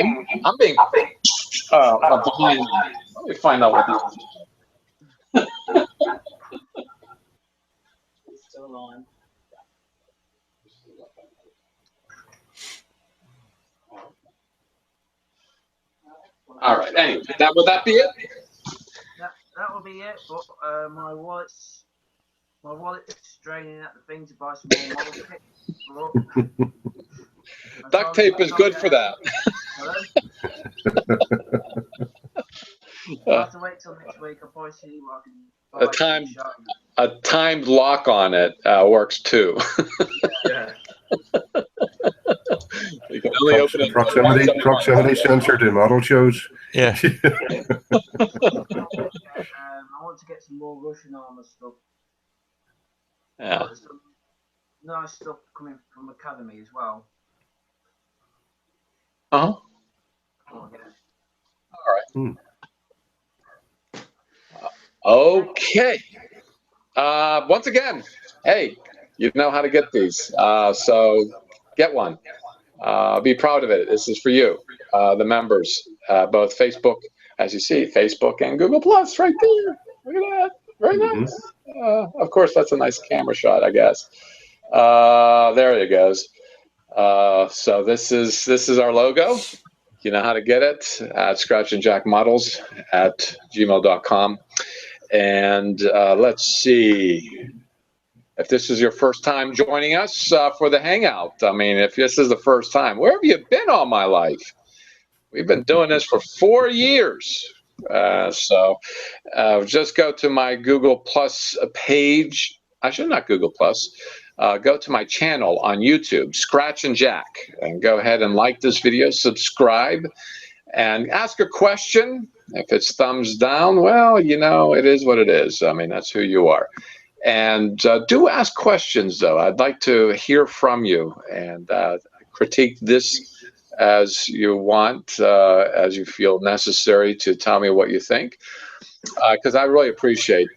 Behind. Let me find out what this is. Still on. All right. Anyway, would that be it? That will be it. But my wallet's straining at the thing to buy some more model kits. Duct tape is good for that. I'll have to wait till next week. I'll probably see what I can buy. A timed lock on it works too. Yeah. You can only open it proximity sensor to model shows. Yeah. I want to get some more Russian armor stuff. Yeah. There's some nice stuff coming from Academy as well. Uh-huh. Oh, yeah. All right. Okay. Once again, hey, you know how to get these. So get one. Be proud of it. This is for you, the members, both Facebook, as you see, Facebook and Google Plus right there. Look at that. Very nice. Of course, that's a nice camera shot, I guess. There it goes. So this is our logo. You know how to get it at scratchandjackmodels@gmail.com. And let's see. If this is your first time joining us for the Hangout, I mean, if this is the first time, where have you been all my life? We've been doing this for 4 years. So just go to my Google Plus page. Actually, not Google Plus. Go to my channel on YouTube, Scratch and Jack, and go ahead and like this video, subscribe, and ask a question. If it's thumbs down, well, you know, it is what it is. I mean, that's who you are. And do ask questions, though. I'd like to hear from you and critique this as you want, as you feel necessary to tell me what you think, because I really appreciate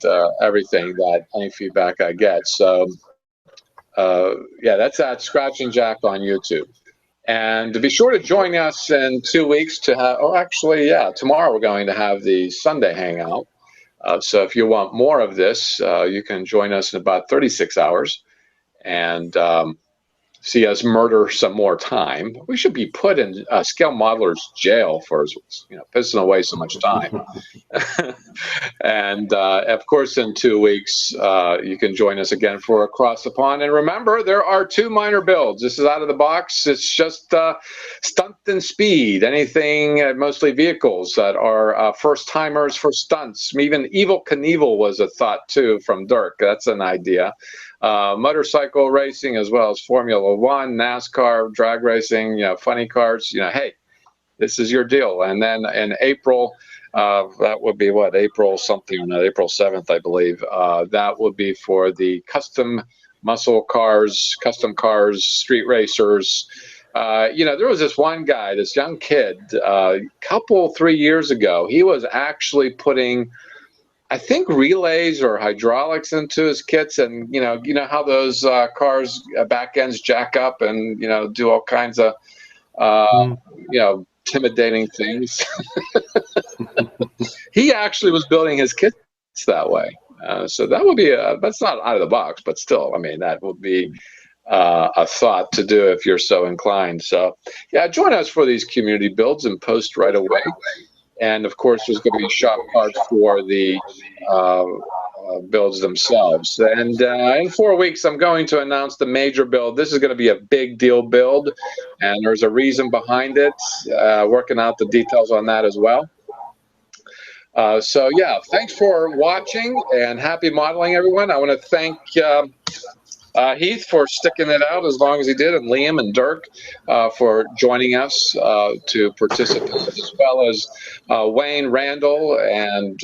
everything any feedback I get. So, yeah, that's at Scratch and Jack on YouTube. And to be sure to join us in 2 weeks to have, oh, actually, yeah, tomorrow we're going to have the Sunday Hangout. So if you want more of this, you can join us in about 36 hours and see us murder some more time. We should be put in scale modelers jail for pissing away so much time. And of course, in 2 weeks, you can join us again for Across the Pond. And remember, there are 2 minor builds. This is out of the box. It's just stunt and speed, anything, mostly vehicles that are first timers for stunts. Even Evil Knievel was a thought too from Dirk. That's an idea. Motorcycle racing, as well as Formula One, NASCAR, drag racing, funny cars. Hey, this is your deal. And then in April, that would be what, April something, April 7th, I believe. That would be for the custom muscle cars, custom cars, street racers. There was this one guy, this young kid, 3 years ago. He was actually putting, I think, relays or hydraulics into his kits, and you know how those cars back ends jack up and do all kinds of intimidating things. He actually was building his kits that way. So that would be that's not out of the box, but still, I mean, that would be a thought to do if you're so inclined. So yeah, join us for these community builds and post right away. And of course, there's going to be shop cards for the builds themselves. And in 4 weeks, I'm going to announce the major build. This is going to be a big deal build, and there's a reason behind it. Working out the details on that as well. So yeah, thanks for watching and happy modeling, everyone. I want to thank Heath for sticking it out as long as he did, and Liam and Dirk for joining us to participate, as well as Wayne, Randall, and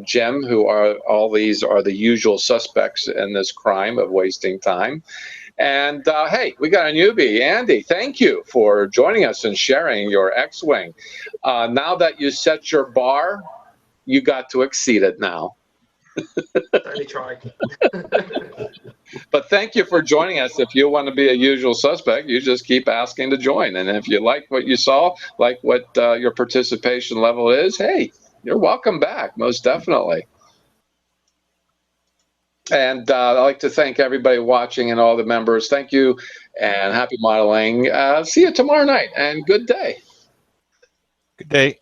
Jim, who are the usual suspects in this crime of wasting time. And hey, we got a newbie, Andy. Thank you for joining us and sharing your X-Wing. Now that you set your bar, you got to exceed it now. Only try. But thank you for joining us. If you want to be a usual suspect, you just keep asking to join. And if you like what you saw, like what your participation level is, hey, you're welcome back, most definitely. And I'd like to thank everybody watching and all the members. Thank you, and happy modeling. See you tomorrow night, and good day. Good day.